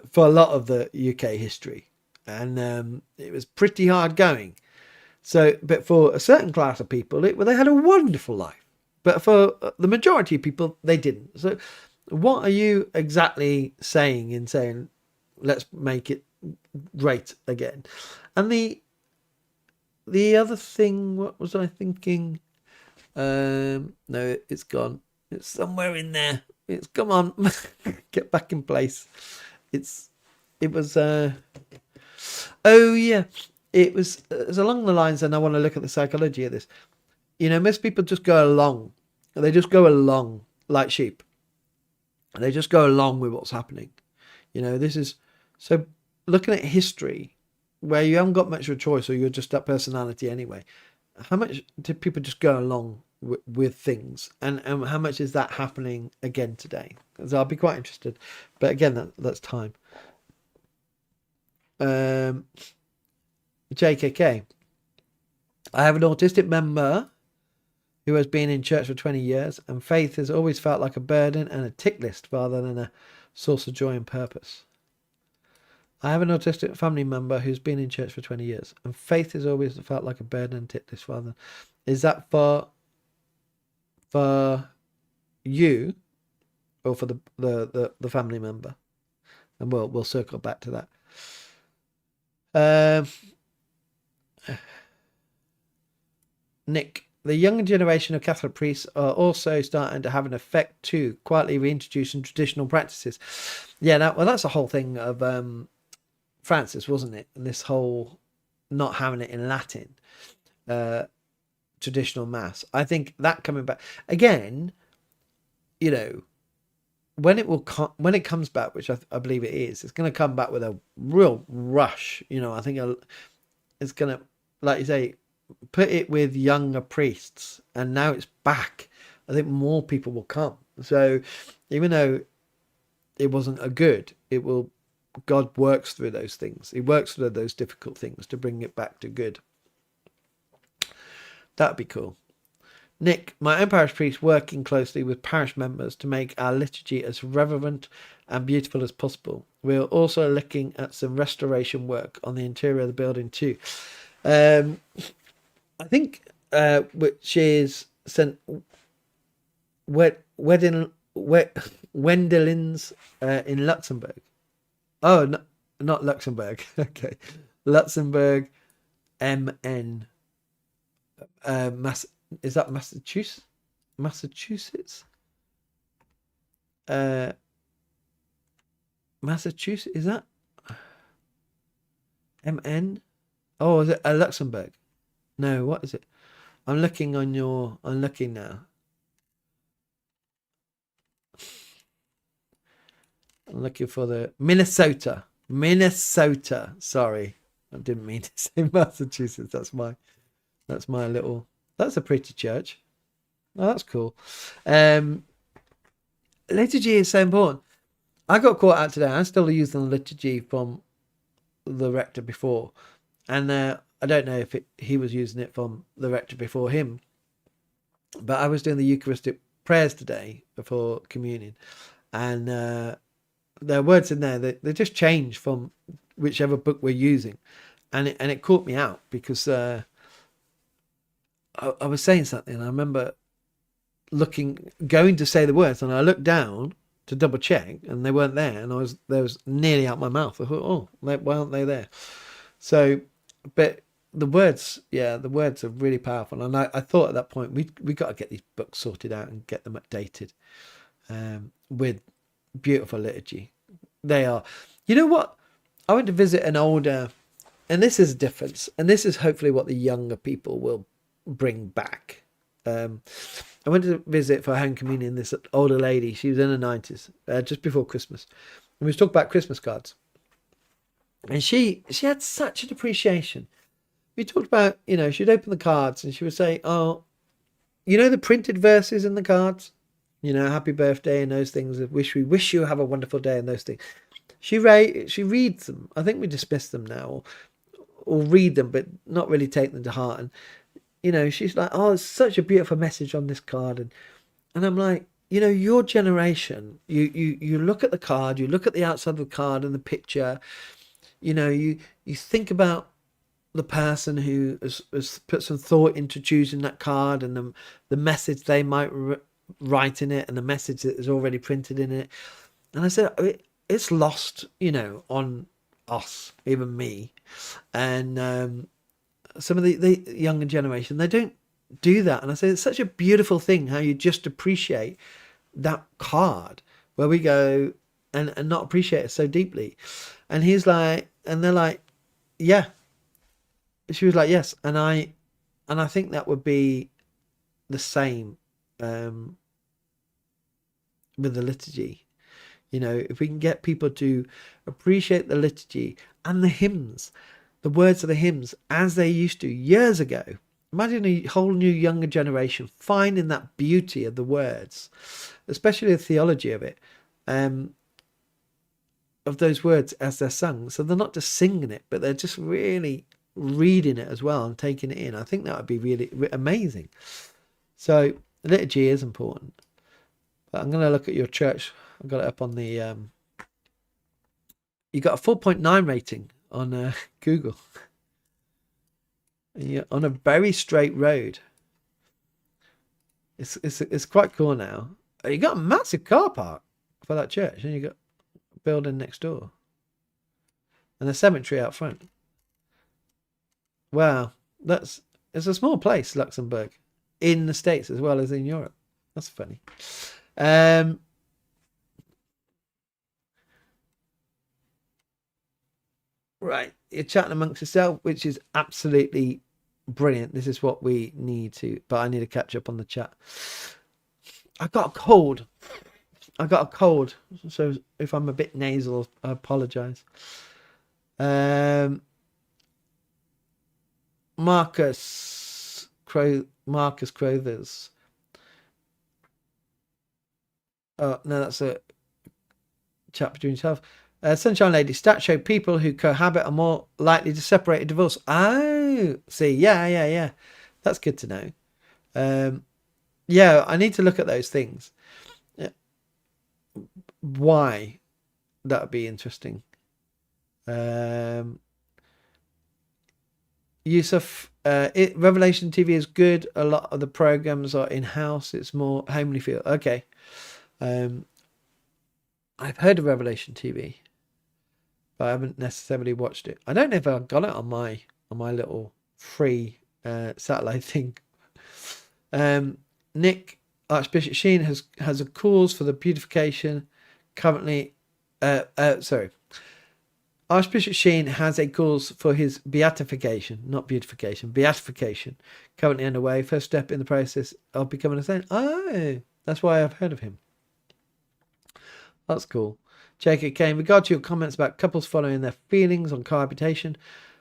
for a lot of the UK history, and it was pretty hard going. So, but for a certain class of people, they had a wonderful life. But for the majority of people, they didn't. So, what are you exactly saying in saying, let's make it great again? And the other thing, what was I thinking? No, it's gone. It's somewhere in there. Come on, get back in place. It was along the lines, and I want to look at the psychology of this. Most people just go along. They just go along like sheep. They just go along with what's happening. This is so looking at history where you haven't got much of a choice, or you're just that personality anyway. How much do people just go along with things, and how much is that happening again today? Because I'll be quite interested. But again, that's time. JKK. I have an autistic member who has been in church for 20 years, and faith has always felt like a burden and a tick list rather than a source of joy and purpose. I have an autistic family member who's been in church for 20 years, and faith has always felt like a burden and tick list rather than... Is that for you? or for the family member, and we'll circle back to that. Nick, the younger generation of Catholic priests are also starting to have an effect too, quietly reintroducing traditional practices. Yeah, that's the whole thing of Francis, wasn't it? And this whole not having it in Latin, traditional mass. I think that coming back again, you know, when it comes back, which I believe it is, it's going to come back with a real rush. You know, I think it's going to, like you say, put it with younger priests, and now it's back. I think more people will come. So even though it wasn't a good, it will. God works through those things. He works through those difficult things to bring it back to good. That'd be cool. Nick, my own parish priest working closely with parish members to make our liturgy as reverent and beautiful as possible. We're also looking at some restoration work on the interior of the building too. I think which is St. Wendelins in Luxembourg. Oh, no, not Luxembourg. Okay, Luxembourg, MN. Is that Massachusetts? Massachusetts? Massachusetts, is that? MN? Oh, is it Luxembourg? No, what is it? I'm looking now. I'm looking for the Minnesota. Sorry. I didn't mean to say Massachusetts. That's my little, that's a pretty church. Oh, that's cool. Liturgy is so important. I got caught out today. I'm still using the liturgy from the rector before. And I don't know if he was using it from the rector before him. But I was doing the Eucharistic prayers today before communion. And there are words in there that they just change from whichever book we're using. And it caught me out because I was saying something, and I remember going to say the words, and I looked down to double check, and they weren't there, and there was nearly out my mouth. I thought, oh, why aren't they there? So, but the words are really powerful, and I thought at that point we got to get these books sorted out and get them updated with beautiful liturgy. They are. You know what? I went to visit an older, and this is a difference, and this is hopefully what the younger people will bring back. I went to visit for home communion this older lady. She was in her 90s, just before Christmas, and we was talking about Christmas cards, and she had such an appreciation. We talked about, she'd open the cards and she would say, oh, the printed verses in the cards, happy birthday and those things, we wish you have a wonderful day and those things. She reads them. I think we dismiss them now, or read them, but not really take them to heart. And she's like, oh, it's such a beautiful message on this card, and I'm like, your generation, you look at the card, you look at the outside of the card and the picture, you think about the person who has put some thought into choosing that card, and the message they might write in it, and the message that is already printed in it. And I said, it's lost, on us, even me, and some of the younger generation, they don't do that. And I say it's such a beautiful thing how you just appreciate that card, where we go and not appreciate it so deeply. And he's like, and they're like, yeah. She was like, yes. And I think that would be the same with the liturgy. If we can get people to appreciate the liturgy and the hymns, the words of the hymns as they used to years ago. Imagine a whole new younger generation finding that beauty of the words, especially the theology of it, of those words as they're sung. So they're not just singing it, but they're just really reading it as well and taking it in. I think that would be really amazing. So liturgy is important. But I'm going to look at your church. I've got it up on the... you got a 4.9 rating on Google. You're on a very straight road. It's quite cool now. You got a massive car park. for that church, and you got a building next door and a cemetery out front. Wow, it's a small place, Luxembourg, in the States as well as in Europe. That's funny. Right, you're chatting amongst yourself, which is absolutely brilliant. This is what we need to, but I need to catch up on the chat. I got a cold. So if I'm a bit nasal, I apologize. Marcus Crothers. Oh no, that's a chat between yourself. Sunshine Lady, stats show people who cohabit are more likely to separate and divorce. Oh, see, yeah. That's good to know. Yeah, I need to look at those things. Why? That would be interesting. Yusuf, Revelation TV is good. A lot of the programs are in-house. It's more homely feel. Okay. I've heard of Revelation TV, but I haven't necessarily watched it. I don't know if I've got it on my little free satellite thing. Nick, Archbishop Sheen has a cause for the beautification currently. Archbishop Sheen has a cause for his beatification, not beautification, beatification, currently underway. First step in the process of becoming a saint. Oh, that's why I've heard of him. That's cool. Jacob K, in regard to your comments about couples following their feelings on cohabitation,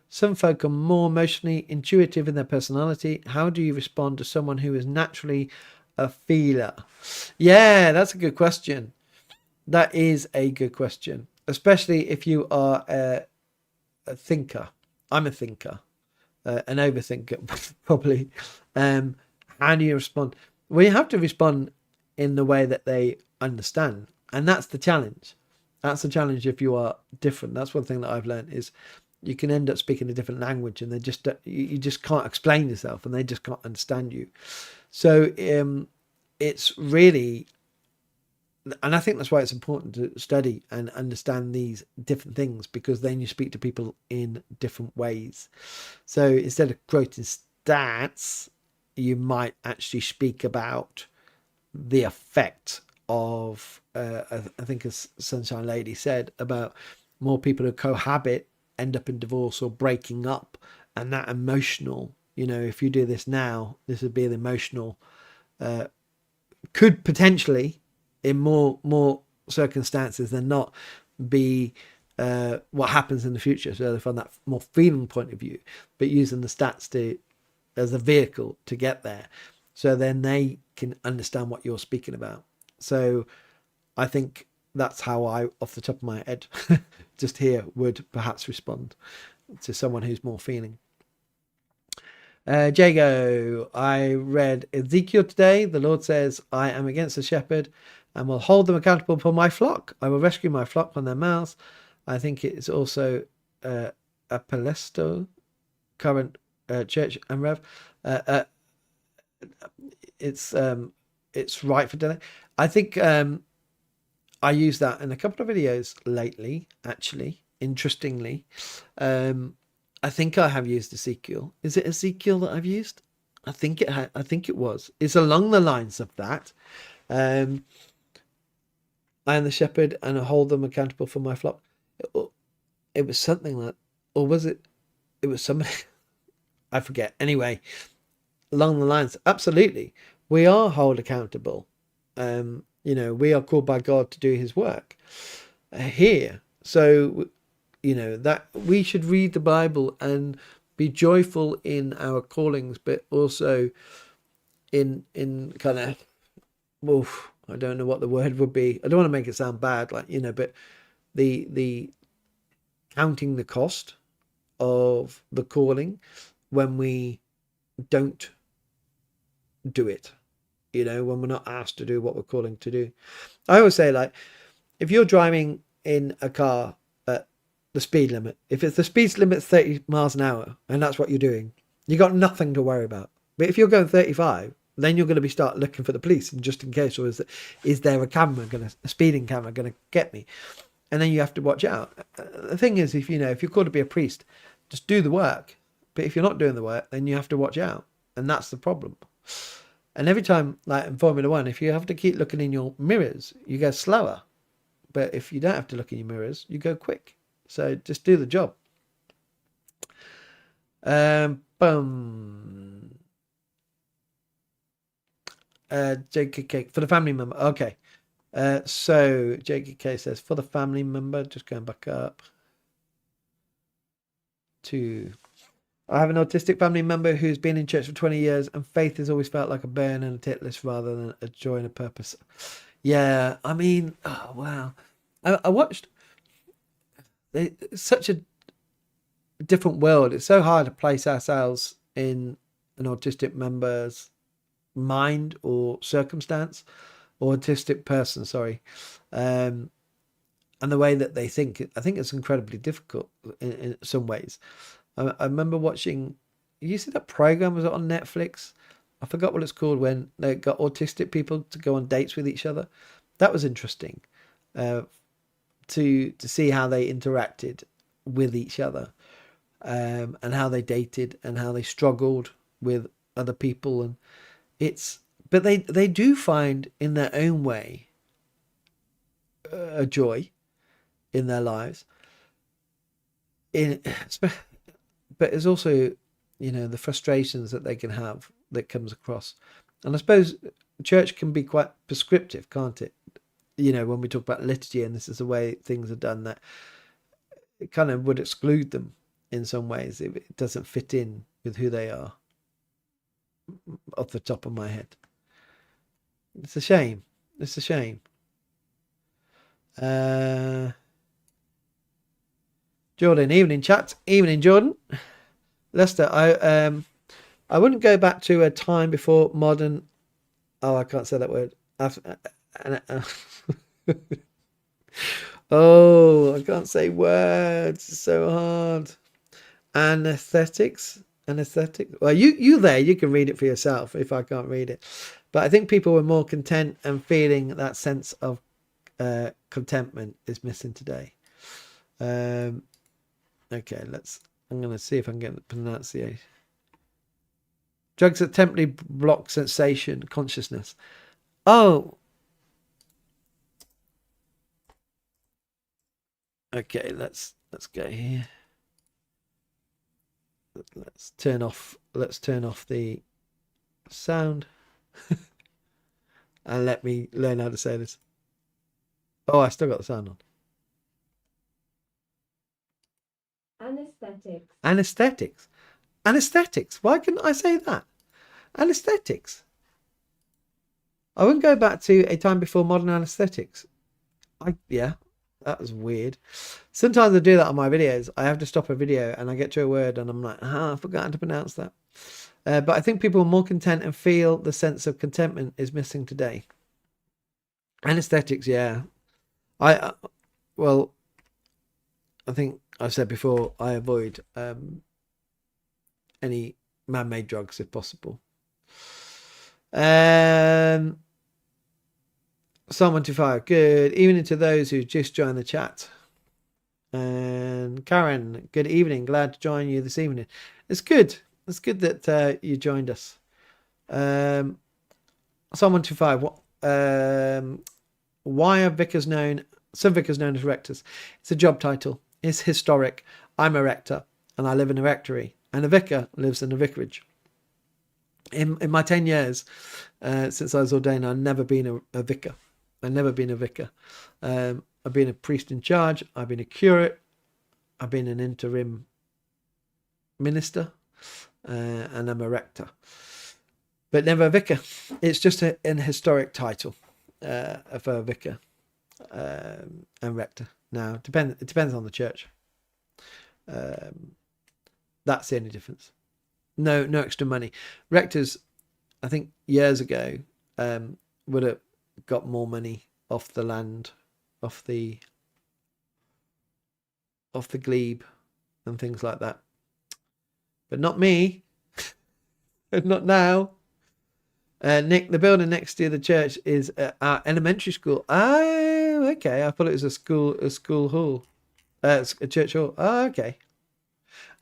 some folk are more emotionally intuitive in their personality. How do you respond to someone who is naturally a feeler? Yeah, that's a good question. That is a good question, especially if you are a thinker. I'm a thinker, an overthinker, probably. How do you respond? Well, you have to respond in the way that they understand, and that's the challenge. That's the challenge if you are different. That's one thing that I've learned is you can end up speaking a different language, and you just can't explain yourself, and they just can't understand you. So it's really, and I think that's why it's important to study and understand these different things, because then you speak to people in different ways. So instead of quoting stats, you might actually speak about the effect of, I think as Sunshine Lady said, about more people who cohabit end up in divorce or breaking up, and that emotional, if you do this now, this would be an emotional, could potentially, in more circumstances than not, be what happens in the future. So from that more feeling point of view, but using the stats as a vehicle to get there, so then they can understand what you're speaking about. So I think that's how I, off the top of my head, just here, would perhaps respond to someone who's more feeling. Jago, I read Ezekiel today. The Lord says, I am against the shepherd and will hold them accountable for my flock. I will rescue my flock from their mouths. I think it's also a Palesto, current church and Rev. It's right for today. I think I use that in a couple of videos lately, actually, interestingly. I think I have used Ezekiel. Is it Ezekiel that I've used? I think it was. It's along the lines of that. I am the shepherd and I hold them accountable for my flock. It was something like, or was it? It was somebody. I forget. Anyway, along the lines, absolutely, we are held accountable. We are called by God to do His work here. So, that we should read the Bible and be joyful in our callings, but also in kind of, I don't know what the word would be. I don't want to make it sound bad, but the counting the cost of the calling when we don't do it, when we're not asked to do what we're calling to do. I always say, if you're driving in a car at the speed limit, if it's the speed limit 30 miles an hour and that's what you're doing, you got nothing to worry about. But if you're going 35, then you're going to be start looking for the police, and just in case, or is there a speeding camera going to get me? And then you have to watch out. The thing is, if you're called to be a priest, just do the work. But if you're not doing the work, then you have to watch out, and that's the problem. And every time, like in Formula One, if you have to keep looking in your mirrors, you go slower. But if you don't have to look in your mirrors, you go quick. So just do the job. Boom. JKK for the family member. Okay. So JKK says for the family member, just going back up to, I have an autistic family member who's been in church for 20 years, and faith has always felt like a burn and a tit list rather than a joy and a purpose. Yeah, I mean, oh, wow. I watched, it's such a different world. It's so hard to place ourselves in an autistic member's mind or circumstance, or autistic person, sorry. And the way that they think, I think it's incredibly difficult in some ways. I remember watching, you see that program, was it on Netflix? I forgot what it's called, when they got autistic people to go on dates with each other. That was interesting, to see how they interacted with each other, and how they dated and how they struggled with other people. And but they do find in their own way a joy in their lives. But it's also, the frustrations that they can have that comes across. And I suppose church can be quite prescriptive, can't it? When we talk about liturgy, and this is the way things are done, that it kind of would exclude them in some ways if it doesn't fit in with who they are, off the top of my head. It's a shame. It's a shame. Jordan, evening chat. Evening, Jordan. Lester, I wouldn't go back to a time before modern. Oh, I can't say that word. Oh, I can't say words. It's so hard. Anesthetics. Well, you there, you can read it for yourself if I can't read it. But I think people were more content and feeling that sense of contentment is missing today. Okay, I'm going to see if I can get the pronunciation. Drugs that temporarily block sensation, consciousness. Oh. Okay, let's go here. Let's turn off the sound. And let me learn how to say this. Oh, I still got the sound on. Anesthetics. Why couldn't I say that? Anesthetics. I wouldn't go back to a time before modern anesthetics. Yeah, that was weird. Sometimes I do that on my videos. I have to stop a video and I get to a word and I'm like, I've forgotten to pronounce that. But I think people are more content and feel the sense of contentment is missing today. Anesthetics, yeah. I think I've said before, I avoid any man-made drugs if possible. Psalm 125, good evening to those who just joined the chat. And Karen, good evening. Glad to join you this evening. It's good. It's good that you joined us. Psalm 125. Why are some vicars known as rectors? It's a job title. It's historic. I'm a rector and I live in a rectory, and a vicar lives in a vicarage. In my 10 years since I was ordained, I've never been a vicar. I've never been a vicar. I've been a priest in charge. I've been a curate. I've been an interim minister, and I'm a rector, but never a vicar. It's just an historic title for a vicar and rector. Now, it depends on the church. That's the only difference. No extra money. Rectors, I think years ago, would have got more money off the land, off the glebe and things like that. But not me. Not now. Nick, the building next to the church is our elementary school. Oh, okay. I thought it was a school hall, a church hall. Oh, okay.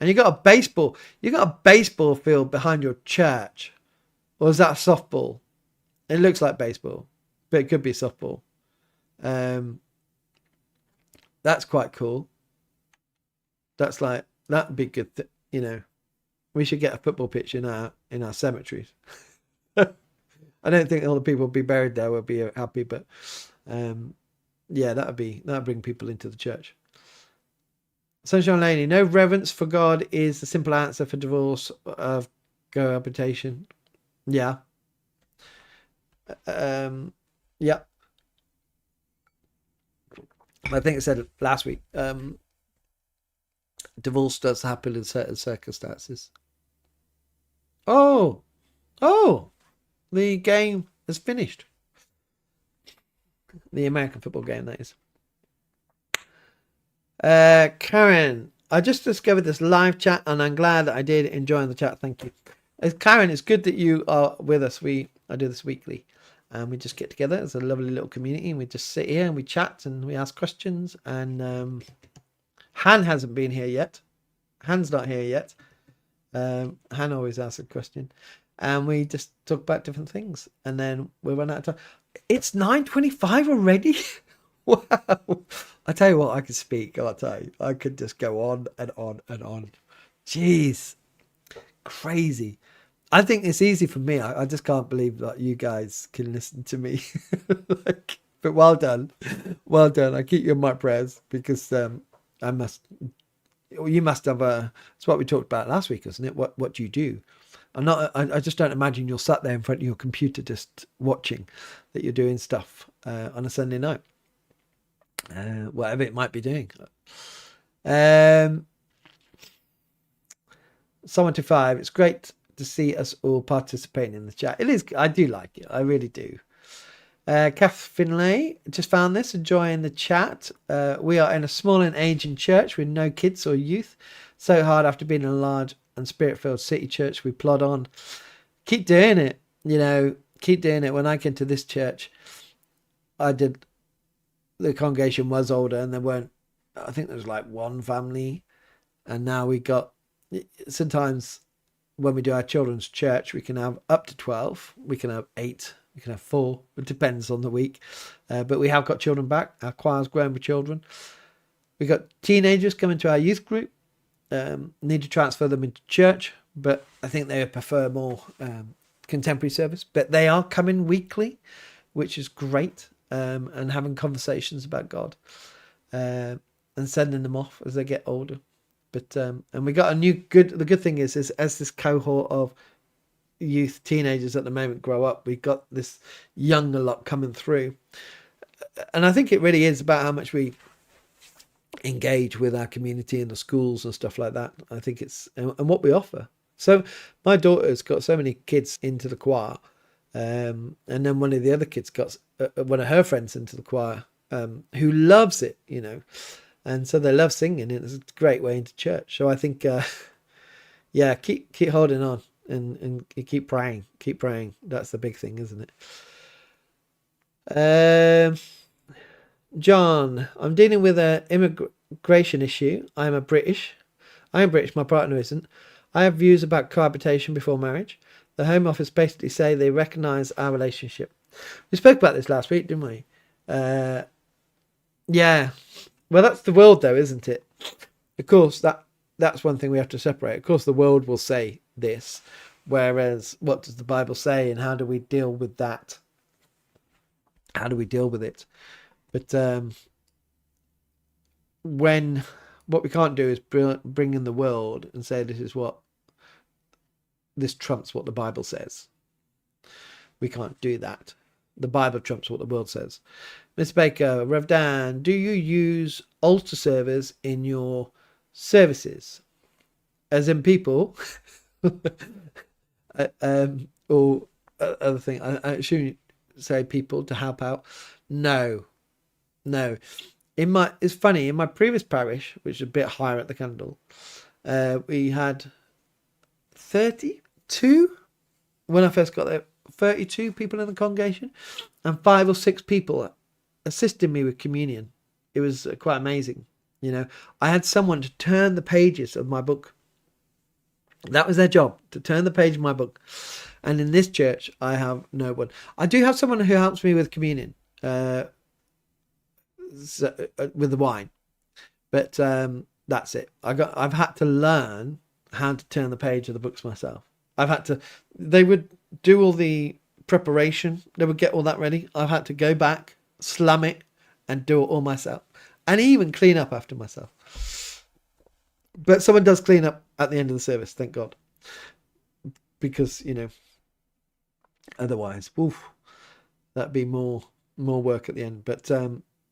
And you got a baseball field behind your church, or is that a softball? It looks like baseball, but it could be softball. That's quite cool. That'd be good. We should get a football pitch in our cemeteries. I don't think all the people will be buried there will be happy, but yeah, that'd bring people into the church. Sunshine Laney, no reverence for God is the simple answer for divorce of cohabitation. Yeah. Yeah. I think I said last week. Divorce does happen in certain circumstances. Oh, the game has finished. The American football game, that is. Karen, I just discovered this live chat and I'm glad that I did, enjoying the chat. Thank you. Karen, it's good that you are with us. I do this weekly and we just get together. It's a lovely little community and we just sit here and we chat and we ask questions. And Han hasn't been here yet. Han's not here yet. Han always asks a question and we just talk about different things and then we run out of time. It's 9:25 already. Wow. I tell you what, I could speak. I'll tell you, I could just go on and on and on. Jeez, crazy. I think it's easy for me. I just can't believe that you guys can listen to me. But well done. Well done. I keep you in my prayers because you must have it's what we talked about last week, isn't it? What do you do? I just don't imagine you're sat there in front of your computer just watching that you're doing stuff on a Sunday night. Whatever it might be doing. Someone to 5. It's great to see us all participating in the chat. It is. I do like it. I really do. Kath Finlay just found this, enjoying the chat. We are in a small and aging church with no kids or youth. So hard after being in a large and spirit-filled city church. We plod on. Keep doing it. Keep doing it. When I came to this church, the congregation was older and I think there was like one family, and now we got, sometimes when we do our children's church, we can have up to 12, we can have 8, we can have 4, it depends on the week, but we have got children back. Our choir's growing with children. We got teenagers coming to our youth group. Need to transfer them into church, but I think they prefer more contemporary service, but they are coming weekly, which is great. And having conversations about God and sending them off as they get older. But and we got the good thing is as this cohort of youth teenagers at the moment grow up, we got this younger lot coming through. And I think it really is about how much we engage with our community and the schools and stuff like that. I think it's and what we offer. So my daughter's got so many kids into the choir. And then one of the other kids got one of her friends into the choir who loves it, and so they love singing. It's a great way into church. So I think, yeah, keep holding on and keep praying. That's the big thing, isn't it? John, I'm dealing with an immigration issue. I am British. My partner isn't. I have views about cohabitation before marriage. The Home Office basically say they recognise our relationship. We spoke about this last week, didn't we? Yeah. Well, that's the world, though, isn't it? Of course, that's one thing we have to separate. Of course, the world will say this, whereas what does the Bible say, and how do we deal with that? How do we deal with it? But what we can't do is bring in the world and say this trumps what the Bible says. We can't do that. The Bible trumps what the world says. Miss Baker, Rev Dan, do you use altar servers in your services? As in people? Or other thing? I assume you say people to help out. No. It's funny, in my previous parish, which is a bit higher at the candle, we had 32 when I first got there. 32 people in the congregation, and 5 or 6 people assisted me with communion. It was quite amazing. You know, I had someone to turn the pages of my book. That was their job, to turn the page of my book. And in this church, I have no one. I do have someone who helps me with communion, with the wine, but that's it. I've had to learn how to turn the page of the books myself. They would do all the preparation. They would get all that ready. I've had to go back, slum it, and do it all myself, and even clean up after myself. But someone does clean up at the end of the service, thank God, because otherwise, that'd be more work at the end. But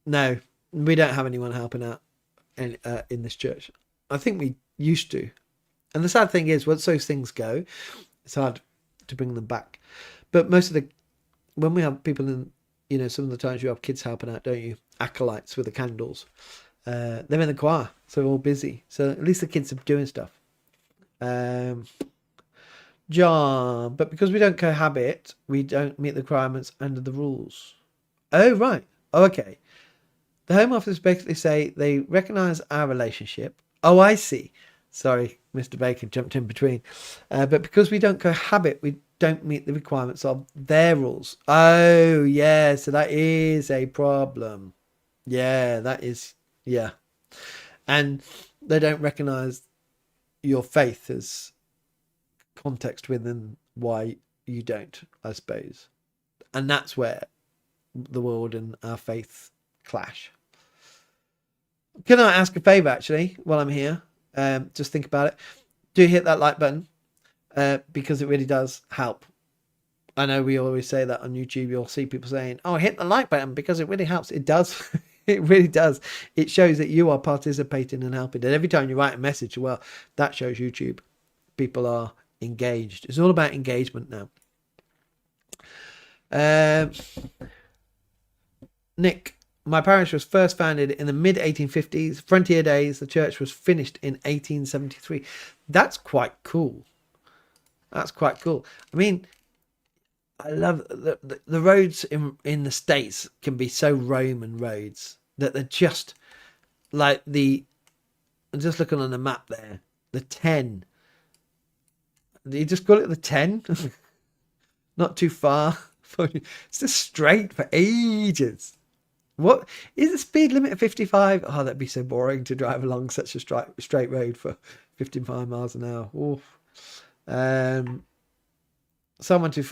no, we don't have anyone helping out in this church. I think we used to, and the sad thing is, once those things go, it's hard to bring them back. But when we have people in, some of the times you have kids helping out, don't you? Acolytes with the candles. They're in the choir, so they're all busy. So at least the kids are doing stuff. John, but because we don't cohabit, we don't meet the requirements under the rules. Oh, right. Oh, okay. The Home Office basically say they recognise our relationship. Oh, I see. Sorry, Mr. Baker jumped in between. But because we don't cohabit, we don't meet the requirements of their rules. Oh, yeah. So that is a problem. Yeah, that is. Yeah. And they don't recognise your faith as context within why you don't, I suppose. And that's where the world and our faith clash. Can I ask a favour, actually, while I'm here? Just think about it. Do hit that like button, because it really does help. I know we always say that on YouTube. You'll see people saying, oh, hit the like button because it really helps. It does. It really does. It shows that you are participating and helping. And every time you write a message, well, that shows YouTube people are engaged. It's all about engagement now. Nick, my parish was first founded in the mid-1850s. Frontier days. The church was finished in 1873. That's quite cool. That's quite cool. I mean, I love the roads in the States can be so Roman roads that they're just like I'm just looking on the map there. The 10. You just call it the 10? Not too far. It's just straight for ages. What is the speed limit of 55? Oh, that'd be so boring to drive along such a straight road for 55 miles an hour. Oof. Someone to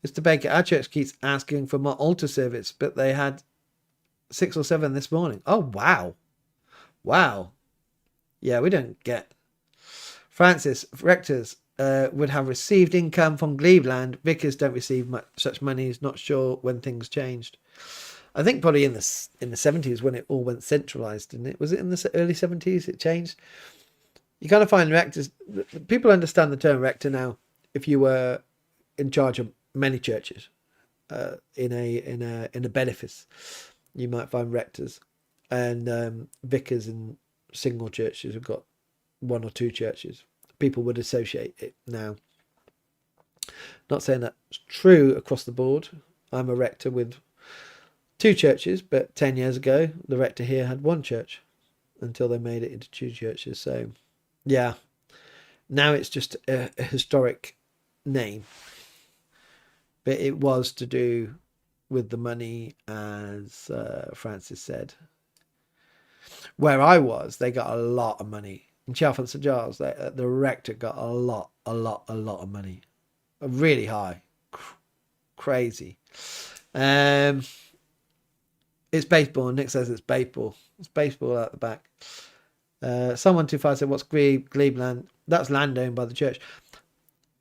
Mr. Baker, our church keeps asking for more altar service, but they had 6 or 7 this morning. Oh, wow. Wow. Yeah, we don't get. Francis, rectors would have received income from glebe-land. Vicars don't receive such money. He's not sure when things changed. I think probably in the 70s when it all went centralised, didn't it? Was it in the early 70s it changed? You kind of find rectors. People understand the term rector now. If you were in charge of many churches in a benefice, you might find rectors, and vicars in single churches have got 1 or 2 churches. People would associate it now. Not saying that's true across the board. I'm a rector with 2 churches, but 10 years ago the rector here had 1 church until they made it into 2 churches. So yeah, now it's just a historic name. But it was to do with the money, as Francis said. Where I was, they got a lot of money. In Chalfont St Giles, the rector got a lot of money. Really high. Crazy. It's baseball. Nick says it's baseball. It's baseball out the back. Someone 25 said, what's glebe land? That's land owned by the church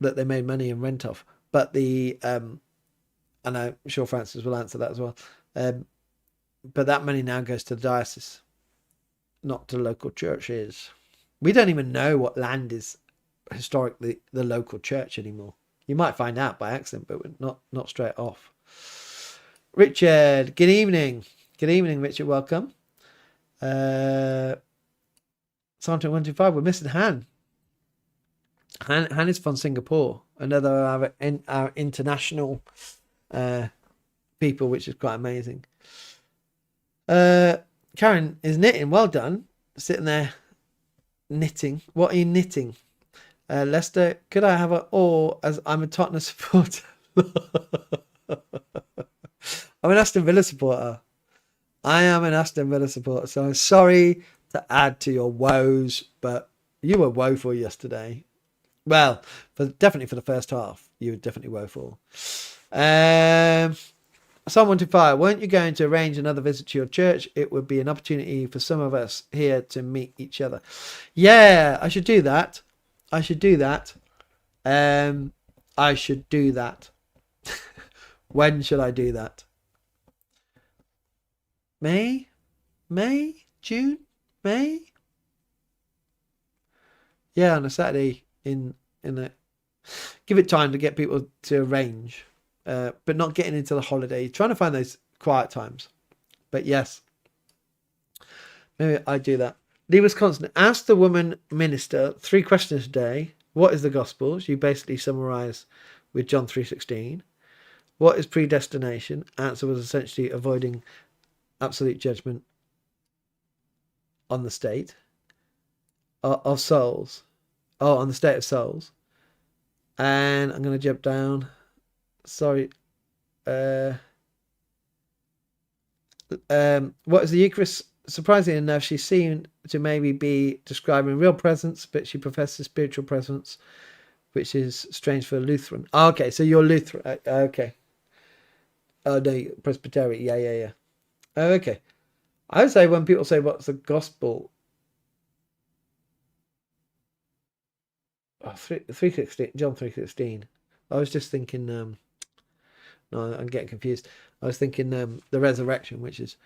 that they made money and rent off. But and I'm sure Francis will answer that as well. But that money now goes to the diocese, not to local churches. We don't even know what land is historically the local church anymore. You might find out by accident, but not straight off. Richard, good evening. Good evening, Richard. Welcome. Psalm 125, we're missing Han. Han is from Singapore, another of our international people, which is quite amazing. Karen is knitting. Well done. Sitting there knitting. What are you knitting? Lester, could I have an or as I'm a Tottenham supporter? I'm an Aston Villa supporter. I am an Aston Villa supporter, so I'm sorry to add to your woes, but you were woeful yesterday. Well, definitely for the first half, you were definitely woeful. Someone to fire. Weren't you going to arrange another visit to your church? It would be an opportunity for some of us here to meet each other. Yeah, I should do that. I should do that. I should do that. When should I do that? May? June? May? Yeah, on a Saturday in a give it time to get people to arrange, but not getting into the holiday. Trying to find those quiet times. But yes, maybe I do that. Lee Wisconsin, ask the woman minister 3 questions a day. What is the gospel? You basically summarize with John 3:16. What is predestination? Answer was essentially avoiding absolute judgment on the state of souls. Oh, on the state of souls. And I'm going to jump down. Sorry. What is the Eucharist? Surprisingly enough, she seemed to maybe be describing real presence, but she professes spiritual presence, which is strange for a Lutheran. Oh, okay, so you're Lutheran. Okay. Oh, no, Presbyterian. Yeah. Oh, okay. I would say when people say, what's the gospel? Oh, 3:16, John 3:16. I was just thinking, no, I'm getting confused. I was thinking the resurrection, which is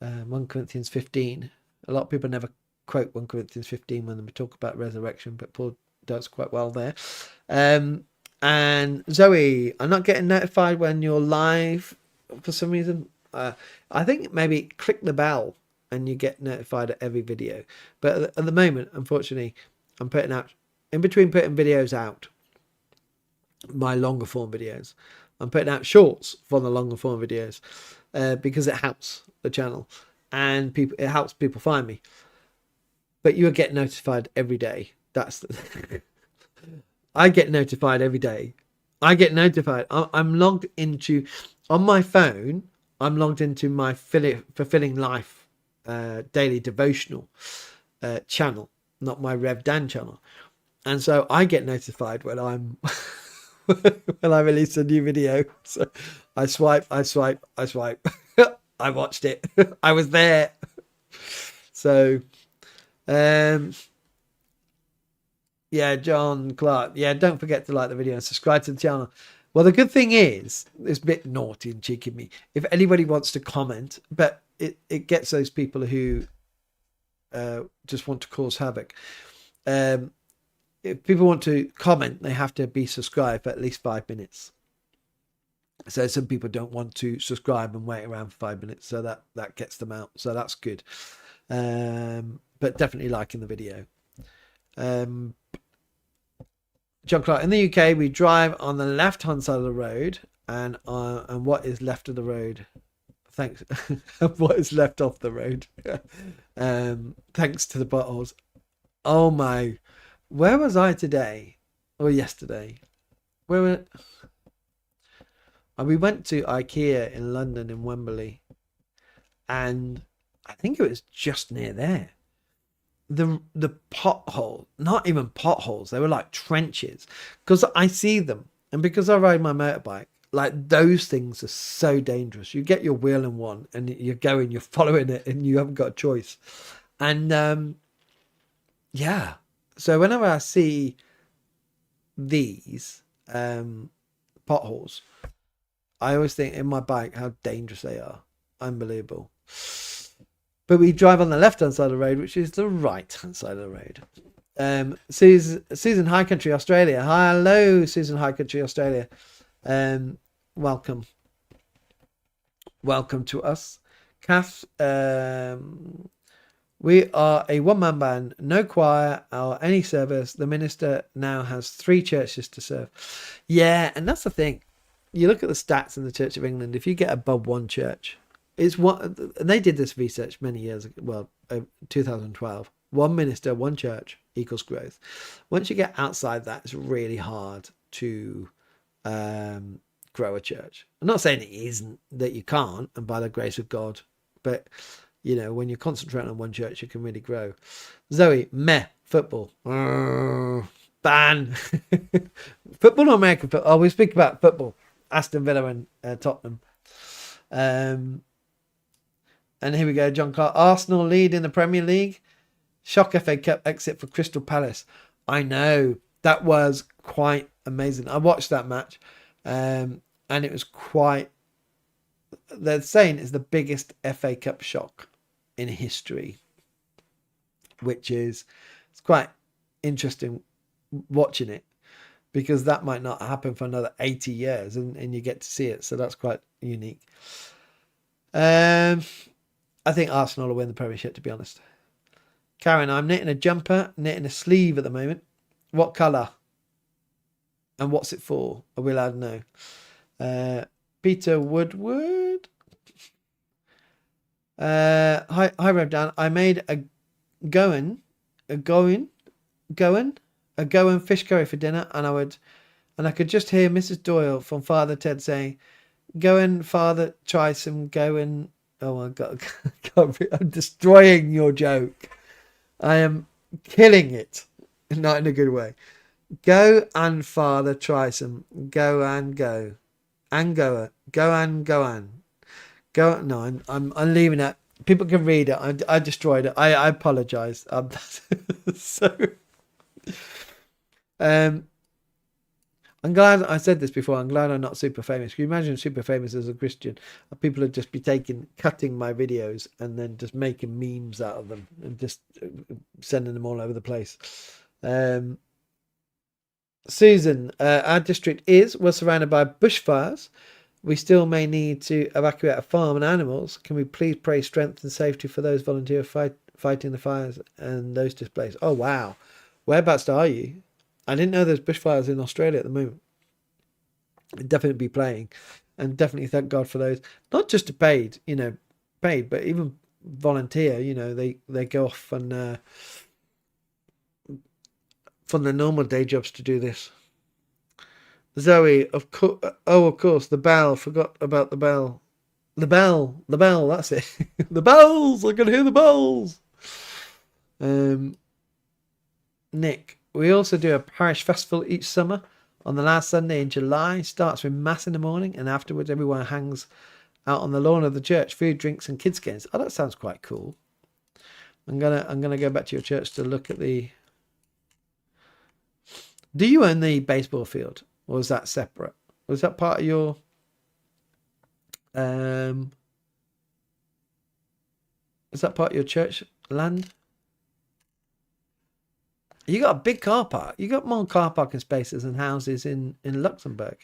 1 Corinthians 15. A lot of people never quote 1 Corinthians 15 when they talk about resurrection, but Paul does quite well there. And Zoe, I'm not getting notified when you're live for some reason. I think maybe click the bell and you get notified at every video. But at the moment, unfortunately, I'm putting out, in between putting videos out, my longer form videos, I'm putting out shorts for the longer form videos because it helps the channel and it helps people find me. But you get notified every day. That's I get notified every day. I get notified. I'm logged into, on my phone, I'm logged into my Fulfilling Life daily devotional channel, not my Rev Dan channel. And so I get notified when I'm when I release a new video. So I swipe. I watched it. I was there. So yeah, John Clark. Yeah, don't forget to like the video and subscribe to the channel. Well, the good thing is, it's a bit naughty and cheeky of me. If anybody wants to comment, but it gets those people who just want to cause havoc. If people want to comment, they have to be subscribed for at least 5 minutes. So some people don't want to subscribe and wait around for 5 minutes, so that gets them out. So that's good. But definitely liking the video. John Clark, in the UK, we drive on the left-hand side of the road, and what is left of the road? Thanks. What is left off the road? Thanks to the potholes. Oh my! Where was I today or yesterday? We went to IKEA in London, in Wembley, and I think it was just near there. The pothole, not even potholes, they were like trenches, because I see them, and because I ride my motorbike, like those things are so dangerous. You get your wheel in one and you're following it, and you haven't got a choice. And yeah, so whenever I see these potholes, I always think in my bike how dangerous they are. Unbelievable. But we drive on the left-hand side of the road, which is the right-hand side of the road. Susan High Country, Australia. Hello, Susan High Country, Australia. Welcome to us. Kath, We are a one-man band, no choir or any service. The minister now has 3 churches to serve. Yeah, and that's the thing. You look at the stats in the Church of England. If you get above 1 church, it's what, and they did this research many years ago. Well, 2012. 1 minister, 1 church equals growth. Once you get outside that, it's really hard to grow a church. I'm not saying it isn't, that you can't, and by the grace of God, but you know, when you're concentrating on 1 church, you can really grow. Zoe, meh, football. Ban. Football or American football? Oh, we speak about football. Aston Villa and Tottenham. And here we go, John Clark. Arsenal lead in the Premier League. Shock FA Cup exit for Crystal Palace. I know. That was quite amazing. I watched that match. And it was quite... They're saying it's the biggest FA Cup shock in history. Which is... It's quite interesting watching it. Because that might not happen for another 80 years. And you get to see it. So that's quite unique. I think Arsenal will win the Premiership, to be honest. Karen, I'm knitting a jumper, knitting a sleeve at the moment. What colour? And what's it for? Are we allowed to know? Peter Woodward. Hi, Rev Dan. I made a Goan fish curry for dinner, and I could just hear Mrs. Doyle from Father Ted saying, "Goan, Father, try some Goan." Oh my God, I'm destroying your joke. I am killing it, not in a good way. Go and Father, try some. Go and go. And go. Go and go and. Go. No, I'm leaving it. People can read it. I destroyed it. I apologise. So, I'm glad I said this before. I'm glad I'm not super famous. Can you imagine super famous as a Christian? People would just be cutting my videos and then just making memes out of them and just sending them all over the place. Susan, our district was surrounded by bushfires. We still may need to evacuate a farm and animals. Can we please pray strength and safety for those volunteers fighting the fires and those displaced? Oh, wow. Whereabouts are you? I didn't know there's bushfires in Australia at the moment. I'd definitely be praying, and definitely thank God for those. Not just paid, but even volunteer. They go off and from their normal day jobs to do this. Zoe, of course, the bell. Forgot about the bell. The bell. That's it. The bells. I can hear the bells. Nick. We also do a parish festival each summer on the last Sunday in July. Starts with mass in the morning, and afterwards everyone hangs out on the lawn of the church. Food, drinks, and kids games. Oh, that sounds quite cool. I'm gonna go back to your church to look at the. Do you own the baseball field, or is that separate? Was that part of your? Is that part of your church land? You got a big car park. You got more car parking spaces than houses in Luxembourg.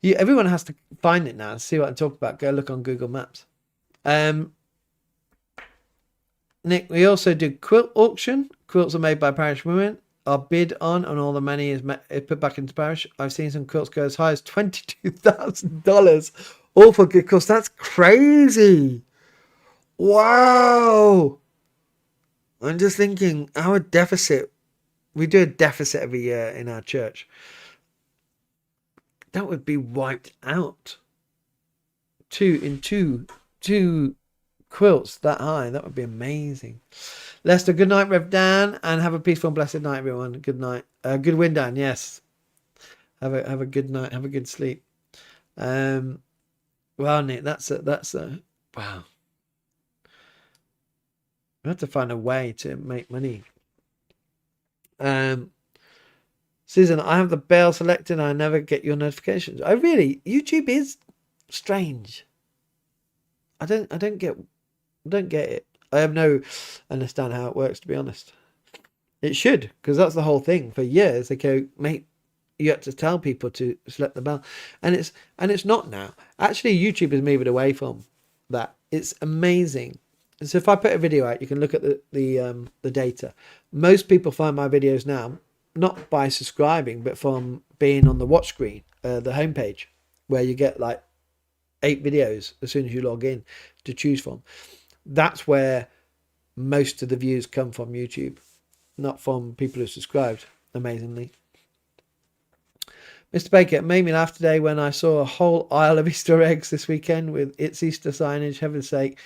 Everyone has to find it now and see what I'm talking about. Go look on Google Maps. Nick, we also do quilt auction. Quilts are made by parish women. Are bid on, and all the money is put back into parish. I've seen some quilts go as high as $22,000. All for good cause. That's crazy. Wow. I'm just thinking, our deficit, we do a deficit every year in our church. That would be wiped out. Two quilts that high. That would be amazing. Lester, good night, Rev Dan, and have a peaceful and blessed night, everyone. Good night. Good wind, Dan. Yes. Have a good night. Have a good sleep. Well, Nick, that's a wow. We have to find a way to make money. Susan, I have the bell selected and I never get your notifications. YouTube is strange. I don't get it. I have no understand how it works, to be honest. It should, because that's the whole thing. For years they go, mate, you have to tell people to select the bell. And it's not now. Actually, YouTube is moving away from that. It's amazing. So if I put a video out, you can look at the data. Most people find my videos now not by subscribing, but from being on the watch screen, the homepage, where you get like 8 videos as soon as you log in to choose from. That's where most of the views come from YouTube, not from people who subscribed, amazingly. Mr. Baker, it made me laugh today when I saw a whole aisle of Easter eggs this weekend with "It's Easter" signage. Heaven's sake,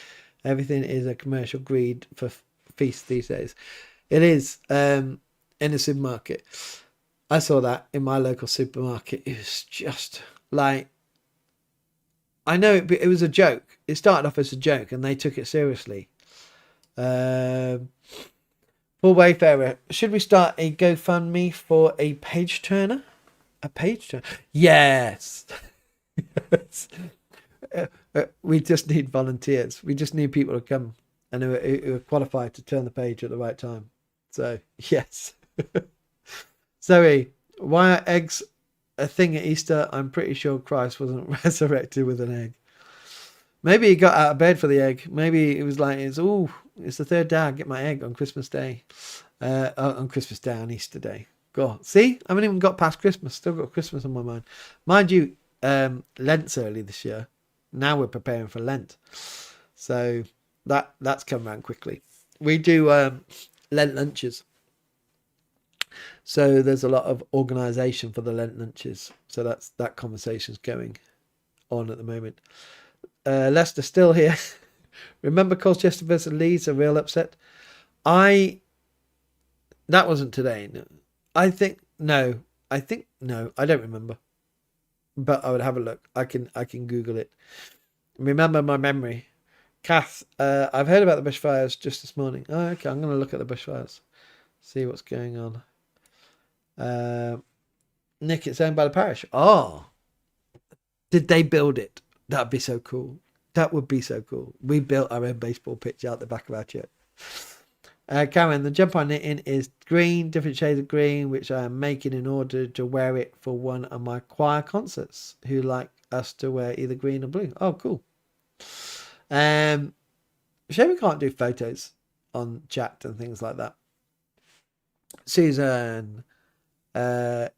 everything is a commercial greed for feasts these days. It is, in the supermarket. I saw that in my local supermarket. It was just like, I know it was a joke. It started off as a joke and they took it seriously. Paul Wayfarer, should we start a GoFundMe for a page turner? A page turner? Yes. Yes. We just need volunteers. We just need people to come and who are qualified to turn the page at the right time. So, yes. Zoe, why are eggs a thing at Easter? I'm pretty sure Christ wasn't resurrected with an egg. Maybe he got out of bed for the egg. Maybe it was like, it's the third day I get my egg on Christmas Day. On Christmas Day, on Easter Day. God, see, I haven't even got past Christmas. Still got Christmas on my mind. Mind you, Lent's early this year. Now we're preparing for Lent. So that's come around quickly. We do Lent lunches. So there's a lot of organisation for the Lent lunches. So that conversation's going on at the moment. Leicester still here. Remember Colchester versus Leeds? A real upset. That wasn't today. No. I don't remember. But I would have a look. I can Google it. Remember my memory. Kath, I've heard about the bushfires just this morning. Oh, okay, I'm going to look at the bushfires. See what's going on. Nick, it's owned by the parish. Oh, did they build it? That'd be so cool. That would be so cool. We built our own baseball pitch out the back of our church. Karen, the jumper I'm knitting is green, different shades of green, which I am making in order to wear it for one of my choir concerts, who like us to wear either green or blue. Oh, cool. Shame we can't do photos on chat and things like that. Susan, in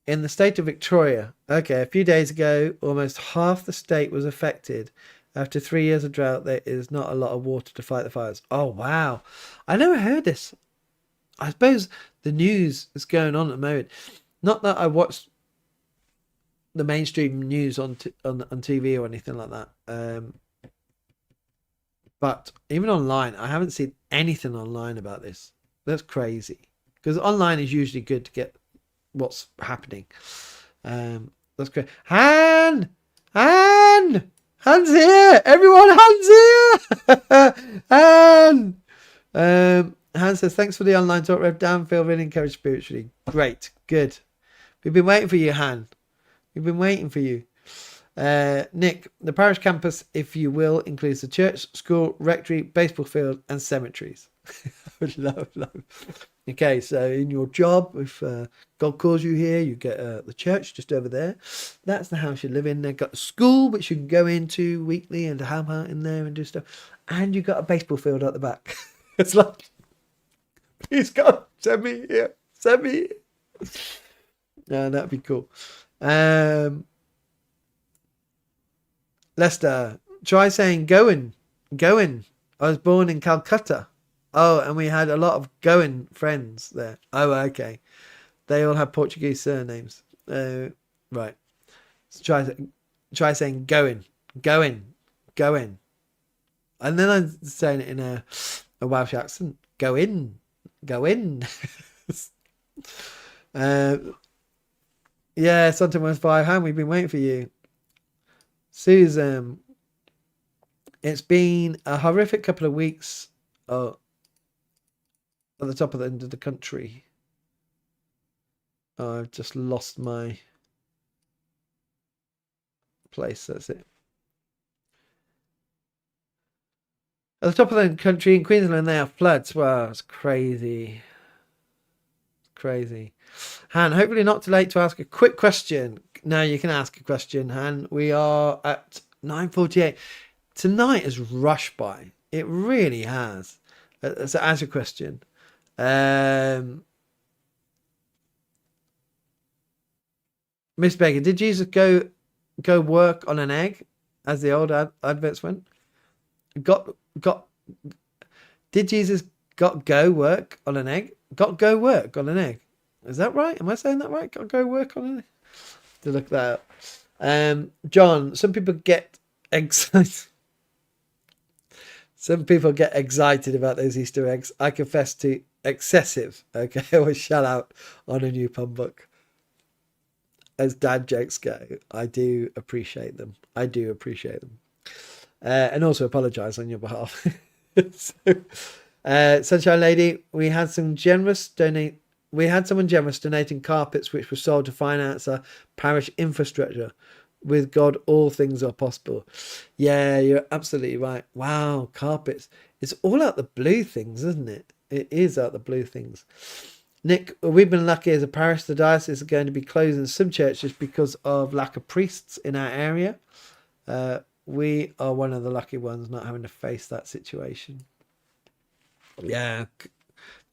the state of Victoria, okay, a few days ago, almost half the state was affected. After 3 years of drought, there is not a lot of water to fight the fires. Oh, wow. I never heard this. I suppose the news is going on at the moment. Not that I watched the mainstream news on TV or anything like that. But even online, I haven't seen anything online about this. That's crazy. Because online is usually good to get what's happening. That's great. Han! Han's here! Everyone, Han's here! Han! Han says, thanks for the online talk, Rev Dan. Feel really encouraged spiritually. Great. Good. We've been waiting for you, Han. We've been waiting for you. Nick, the parish campus, if you will, includes the church, school, rectory, baseball field, and cemeteries. love. Okay, so in your job, if God calls you here, you get the church just over there. That's the house you live in. They've got a school which you can go into weekly and hang out in there and do stuff. And you've got a baseball field at the back. It's like, please God, send me here. Send me here. Yeah, that'd be cool. Lester, try saying going. I was born in Calcutta. Oh, and we had a lot of Goan friends there. Oh, okay. They all have Portuguese surnames. Right. So try saying going. And then I'm saying it in a Welsh accent. Go in. Yeah, something was 5 hand. We've been waiting for you. Susan, it's been a horrific couple of weeks. Oh, at the top of the end of the country. Oh, I've just lost my place. That's it. At the top of the country in Queensland, they have floods. Wow, it's crazy. Crazy. Han, hopefully not too late to ask a quick question. Now you can ask a question, Han. We are at 9:48. tonight has rushed by. It really has. So answer your question. Miss Baker, did Jesus go work on an egg, as the old adverts went? Got. Did Jesus go work on an egg? Go work on an egg. Is that right? Am I saying that right? Go work on an egg. To look that up. John, some people get excited. Some people get excited about those Easter eggs. I confess to excessive. Okay, I always shout out on a new pun book. As dad jokes go, I do appreciate them. And also apologise on your behalf. Sunshine Lady, we had someone generous donating carpets which were sold to finance our parish infrastructure. With God, all things are possible. Yeah, you're absolutely right. Wow, carpets. It's all out the blue things, isn't it? It is out the blue things. Nick, we've been lucky as a parish. The diocese is going to be closing some churches because of lack of priests in our area. We are one of the lucky ones not having to face that situation. Yeah,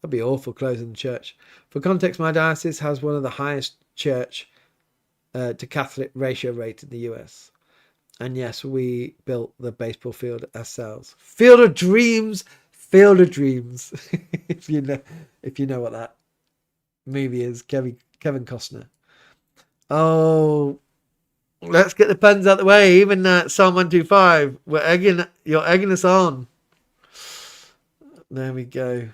that'd be awful closing the church. For context, my diocese has one of the highest church to Catholic ratio rate in the US. And yes, we built the baseball field ourselves. Field of Dreams. if you know what that movie is, Kevin Costner. Oh, let's get the puns out the way. Even Psalm 125, you're egging us on. There we go.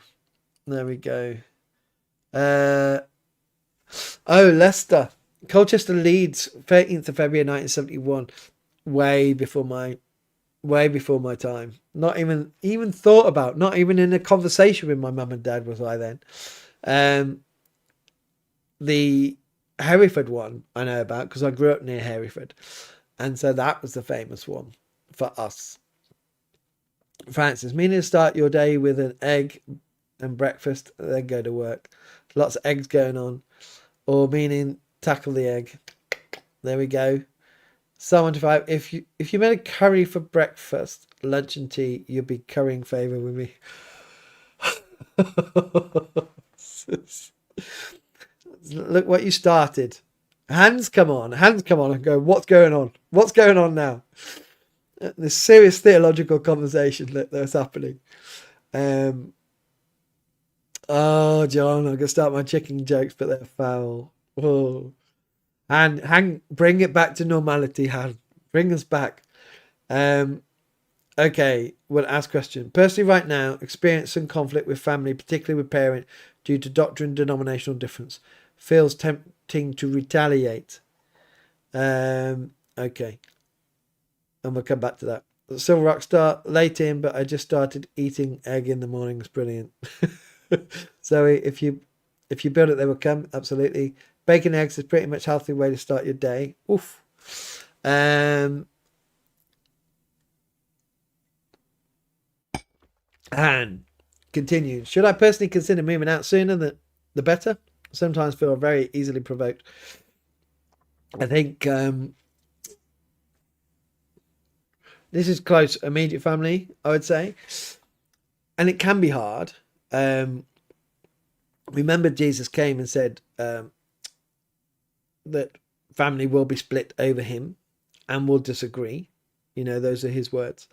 Leicester, Colchester, Leeds, 13th of February 1971. Way before my time. Not even thought about. Not even in a conversation with my mum and dad was I then. The Hereford one I know about because I grew up near Hereford, and so that was the famous one for us. Francis, meaning to start your day with an egg and breakfast, then go to work. Lots of eggs going on, or meaning tackle the egg. There we go. Psalm 125. If you made a curry for breakfast, lunch and tea, you'd be currying favour with me. Look what you started. Hands come on and go, what's going on? What's going on now? This serious theological conversation that's happening. Oh, John, I'm going to start my chicken jokes, but they're foul. Oh. And bring it back to normality, Han. Bring us back. Okay, we'll ask question. Personally, right now, experiencing conflict with family, particularly with parent, due to doctrine denominational difference. Feels tempting to retaliate. Okay. And we'll come back to that. Silver Rockstar, late in, but I just started eating egg in the morning. It's brilliant. So if you build it, they will come. Absolutely. Bacon eggs is pretty much a healthy way to start your day. Oof. And continue. Should I personally consider moving out sooner? The better. Sometimes feel very easily provoked. I think this is close, immediate family, I would say. And it can be hard. Remember, Jesus came and said that family will be split over him and will disagree. You know, those are his words.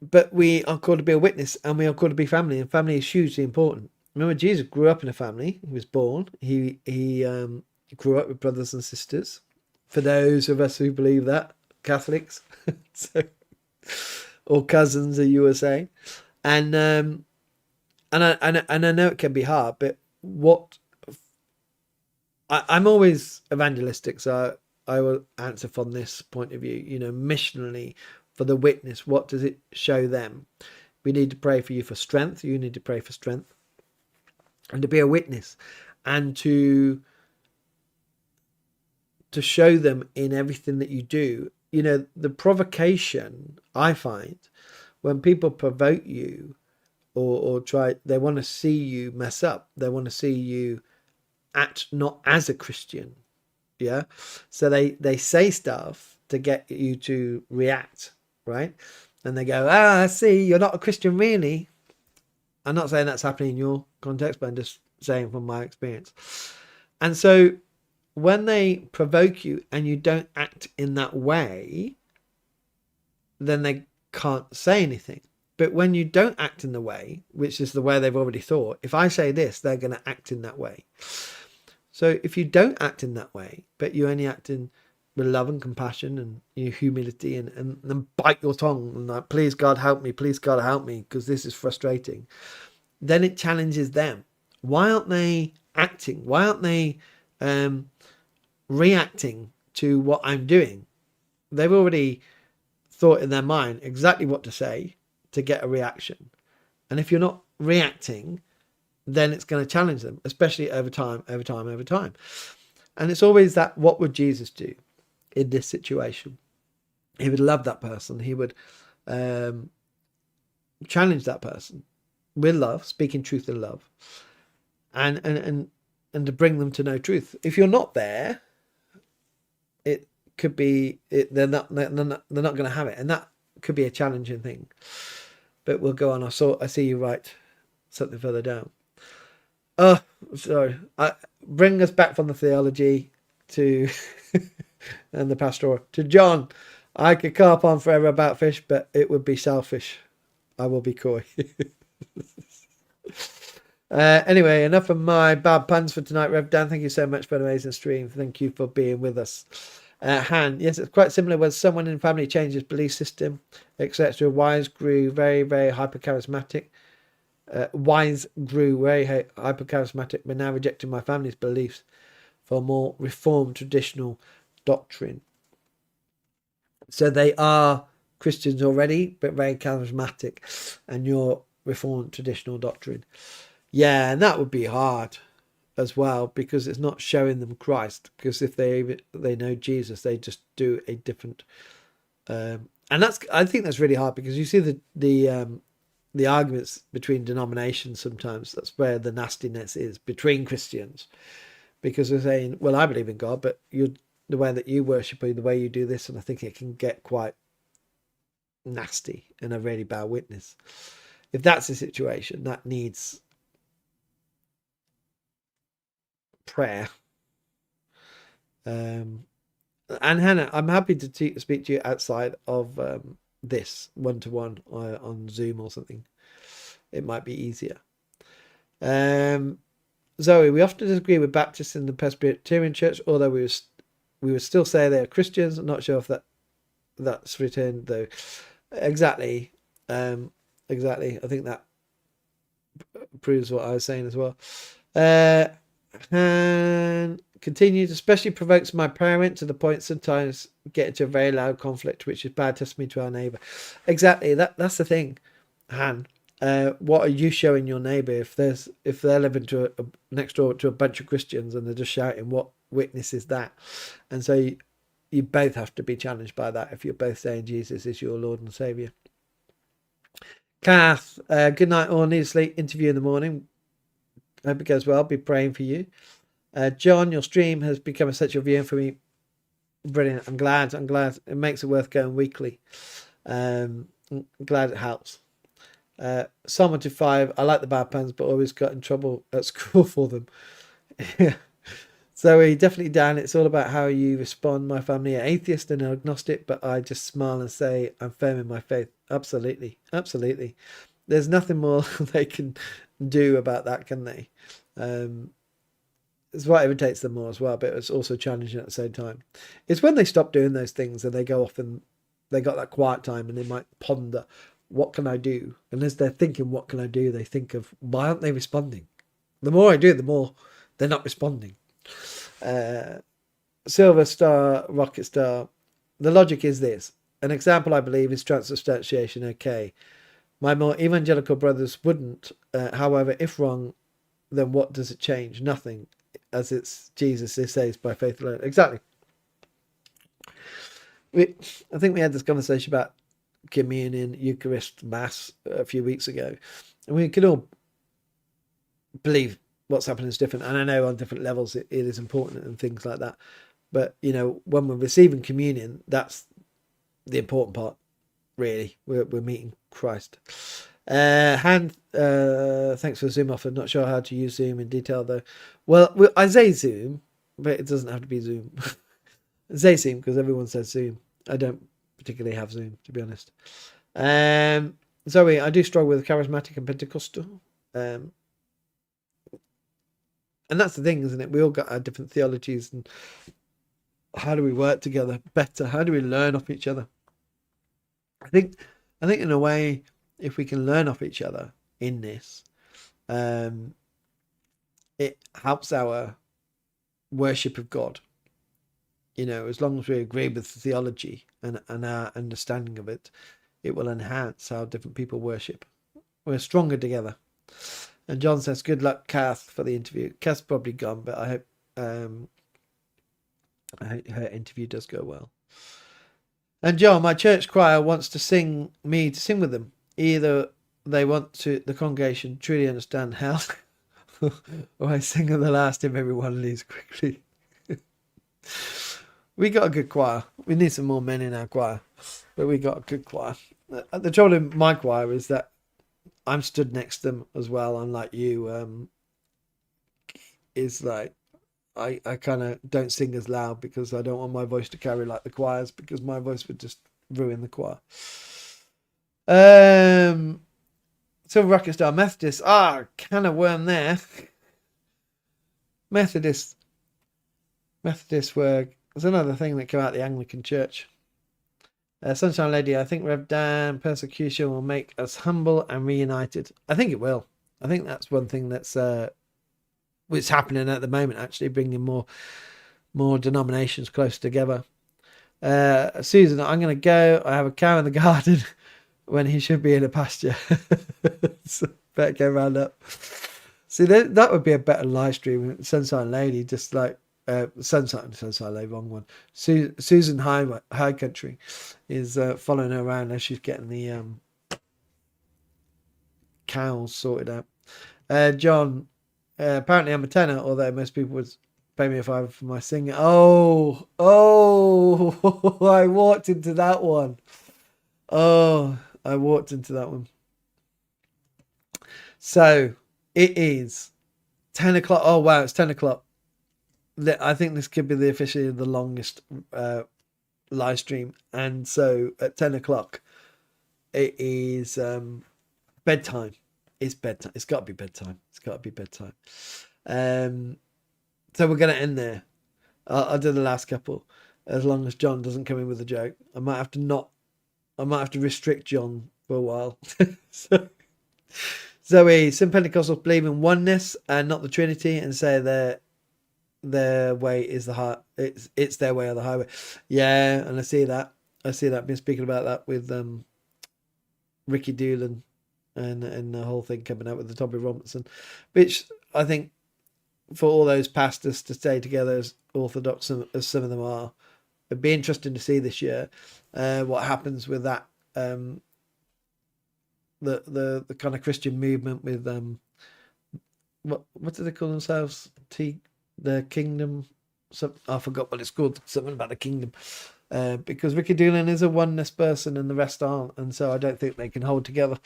But we are called to be a witness, and we are called to be family, and family is hugely important. Remember, Jesus grew up in a family. He was born. He grew up with brothers and sisters. For those of us who believe that, Catholics, or cousins, as you were saying, and I know it can be hard, but I'm always evangelistic, so I will answer from this point of view. You know, missionally, for the witness, what does it show them? We need to pray for you for strength. You need to pray for strength, and to be a witness, and to show them in everything that you do. You know, the provocation I find when people provoke you or try, they want to see you mess up. They want to see you act not as a Christian. Yeah. So they say stuff to get you to react, right? And they go, I see, you're not a Christian really. I'm not saying that's happening in your context, but I'm just saying from my experience. And so when they provoke you and you don't act in that way, then they can't say anything. But when you don't act in the way, which is the way they've already thought, if I say this, they're going to act in that way. So if you don't act in that way, but you only act in with love and compassion and humility and bite your tongue and like, please God help me, because this is frustrating, then it challenges them. Why aren't they acting? Why aren't they reacting to what I'm doing? They've already thought in their mind exactly what to say to get a reaction. And if you're not reacting, then it's going to challenge them, especially over time. And it's always that, what would Jesus do in this situation? He would love that person. He would challenge that person with love, speaking truth in love, and to bring them to know truth. If you're not there, it could be they're not going to have it, and that could be a challenging thing. But we'll go on. I see you write something further down. Oh, sorry. Bring us back from the theology to and the pastoral to John. I could carp on forever about fish, but it would be selfish. I will be coy. Anyway, enough of my bad puns for tonight, Rev Dan. Thank you so much for an amazing stream. Thank you for being with us. Han, yes, it's quite similar when someone in family changes belief system, etc. Wise grew very, very hyper-charismatic. Wise grew very hyper-charismatic, but now rejecting my family's beliefs for more reformed traditional doctrine. So they are Christians already, but very charismatic, and your reformed traditional doctrine. Yeah, and that would be hard as well, because it's not showing them Christ. Because if they know Jesus, they just do a different. And I think that's really hard, because you see the arguments between denominations sometimes. That's where the nastiness is between Christians, because they're saying, well, I believe in God, but the way that you worship, or the way you do this, and I think it can get quite nasty and a really bad witness. If that's the situation, that needs prayer. And Hannah, I'm happy to speak to you outside of this one-to-one on Zoom or something. It might be easier. Zoe, we often disagree with Baptists in the Presbyterian Church, although we would still say they are Christians. I'm not sure if that's returned though. Exactly. Exactly. I think that proves what I was saying as well. And continues, especially provokes my parent to the point sometimes get into a very loud conflict, which is bad testimony to our neighbour. Exactly. That's the thing, Han. What are you showing your neighbour if they're living next door to a bunch of Christians and they're just shouting? What witness is that? And so you both have to be challenged by that if you're both saying Jesus is your Lord and Saviour. Kath, good night all. Need to sleep. Interview in the morning. Hope it goes well. Be praying for you. John, your stream has become essential viewing for me. Brilliant. I'm glad. It makes it worth going weekly. I'm glad it helps. Psalm 125. I like the bad puns, but always got in trouble at school for them. So definitely, Dan, it's all about how you respond. My family are atheist and agnostic, but I just smile and say I'm firm in my faith. Absolutely. There's nothing more they can do about that, can they? It's what irritates them more as well, but it's also challenging at the same time. It's when they stop doing those things and they go off and they got that quiet time and they might ponder, what can I do? And as they're thinking, what can I do? They think of, why aren't they responding? The more I do, the more they're not responding. Silver Star, Rocket Star. The logic is this. An example, I believe, is transubstantiation. Okay. My more evangelical brothers wouldn't. However, if wrong, then what does it change? Nothing, as it's Jesus who saves by faith alone. Exactly. I think we had this conversation about communion, Eucharist, Mass a few weeks ago, and we can all believe what's happening is different. And I know on different levels it is important and things like that. But, when we're receiving communion, that's the important part, really. We're meeting Christ. Thanks for the Zoom offer. Not sure how to use Zoom in detail, though. Well, I say Zoom, but it doesn't have to be Zoom. I say Zoom because everyone says Zoom. I don't particularly have Zoom, to be honest. Zoe, I do struggle with charismatic and Pentecostal. And that's the thing, isn't it? We all got our different theologies, and how do we work together better? How do we learn off each other? I think in a way, if we can learn off each other in this, it helps our worship of God. As long as we agree with the theology and our understanding of it, it will enhance how different people worship. We're stronger together. And John says, good luck, Kath, for the interview. Kath's probably gone, but I hope her interview does go well. And John, my church choir wants to sing with them. Either they want the congregation truly understand hell, or I sing at the last hymn everyone leaves quickly. We got a good choir. We need some more men in our choir, but we got a good choir. The trouble in my choir is that I'm stood next to them as well, unlike you. Is like I kind of don't sing as loud because I don't want my voice to carry like the choirs, because my voice would just ruin the choir. Silver Rocket Star Methodist. Can of worm there. Methodist were. There's another thing that came out of the Anglican Church. Sunshine Lady, I think Rev Dan, persecution will make us humble and reunited. I think it will. I think that's one thing that's what's happening at the moment, actually, bringing more denominations close together. Susan, I'm going to go. I have a cow in the garden when he should be in a pasture. So better go round up. See, that would be a better live stream. Sunshine Lady, just like Sunshine Lady, wrong one. Susan High Country is following her around as she's getting the cows sorted out. John, apparently I'm a tenor, although most people would pay me $5 for my singing. Oh, I walked into that one. So it is 10 o'clock. Oh, wow, it's 10 o'clock. I think this could be officially the longest live stream. And so at 10 o'clock, it is bedtime. It's bedtime. It's got to be bedtime. So we're going to end there. I'll do the last couple, as long as John doesn't come in with a joke. I might have to restrict John for a while. Zoe, some Pentecostals believe in oneness and not the Trinity, and say their way is the high. It's their way or the highway. Yeah, and I see that. I've been speaking about that with Ricky Doolan and the whole thing coming out with the Tommy Robinson, which I think for all those pastors to stay together as orthodox as some of them are, it'd be interesting to see this year what happens with that. The kind of Christian movement with what do they call themselves? The kingdom. I forgot what it's called. Something about the kingdom. Because Ricky Doolan is a oneness person and the rest aren't, and so I don't think they can hold together.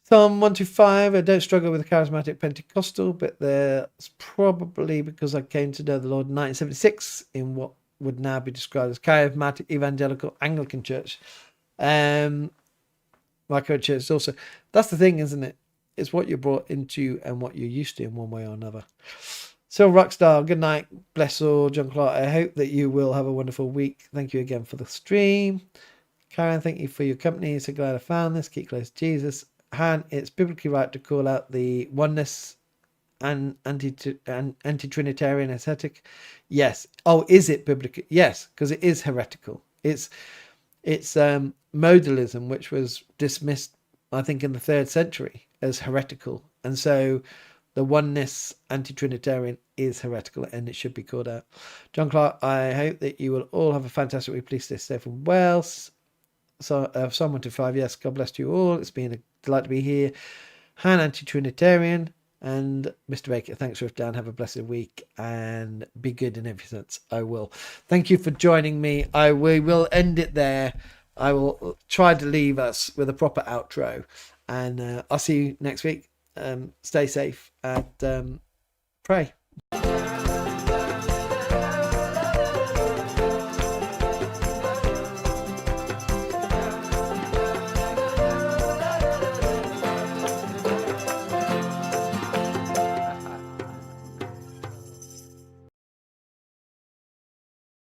Psalm 125, I don't struggle with a charismatic Pentecostal, but that's probably because I came to know the Lord in 1976 in what would now be described as charismatic evangelical Anglican church. My current church is also. That's the thing, isn't it? It's what you're brought into and what you're used to in one way or another. So, Rockstar, good night. Bless all. John Clark, I hope that you will have a wonderful week. Thank you again for the stream. Karen, thank you for your company. So glad I found this. Keep close to Jesus. Han, it's biblically right to call out the oneness and anti-Trinitarian ascetic. Yes. Oh, is it biblical? Yes, because it is heretical. It's modalism, which was dismissed, I think, in the 3rd century as heretical. And so the oneness anti-Trinitarian is heretical and it should be called out. John Clark, I hope that you will all have a fantastic week. Please stay safe and well. So, Psalm 125, yes, God bless you all. It's been a delight to be here. Han, anti-Trinitarian. And Mr. Baker, thanks, Rev Dan. Have a blessed week and be good in every sense. I will. Thank you for joining me. We will end it there. I will try to leave us with a proper outro, and I'll see you next week. Stay safe and pray.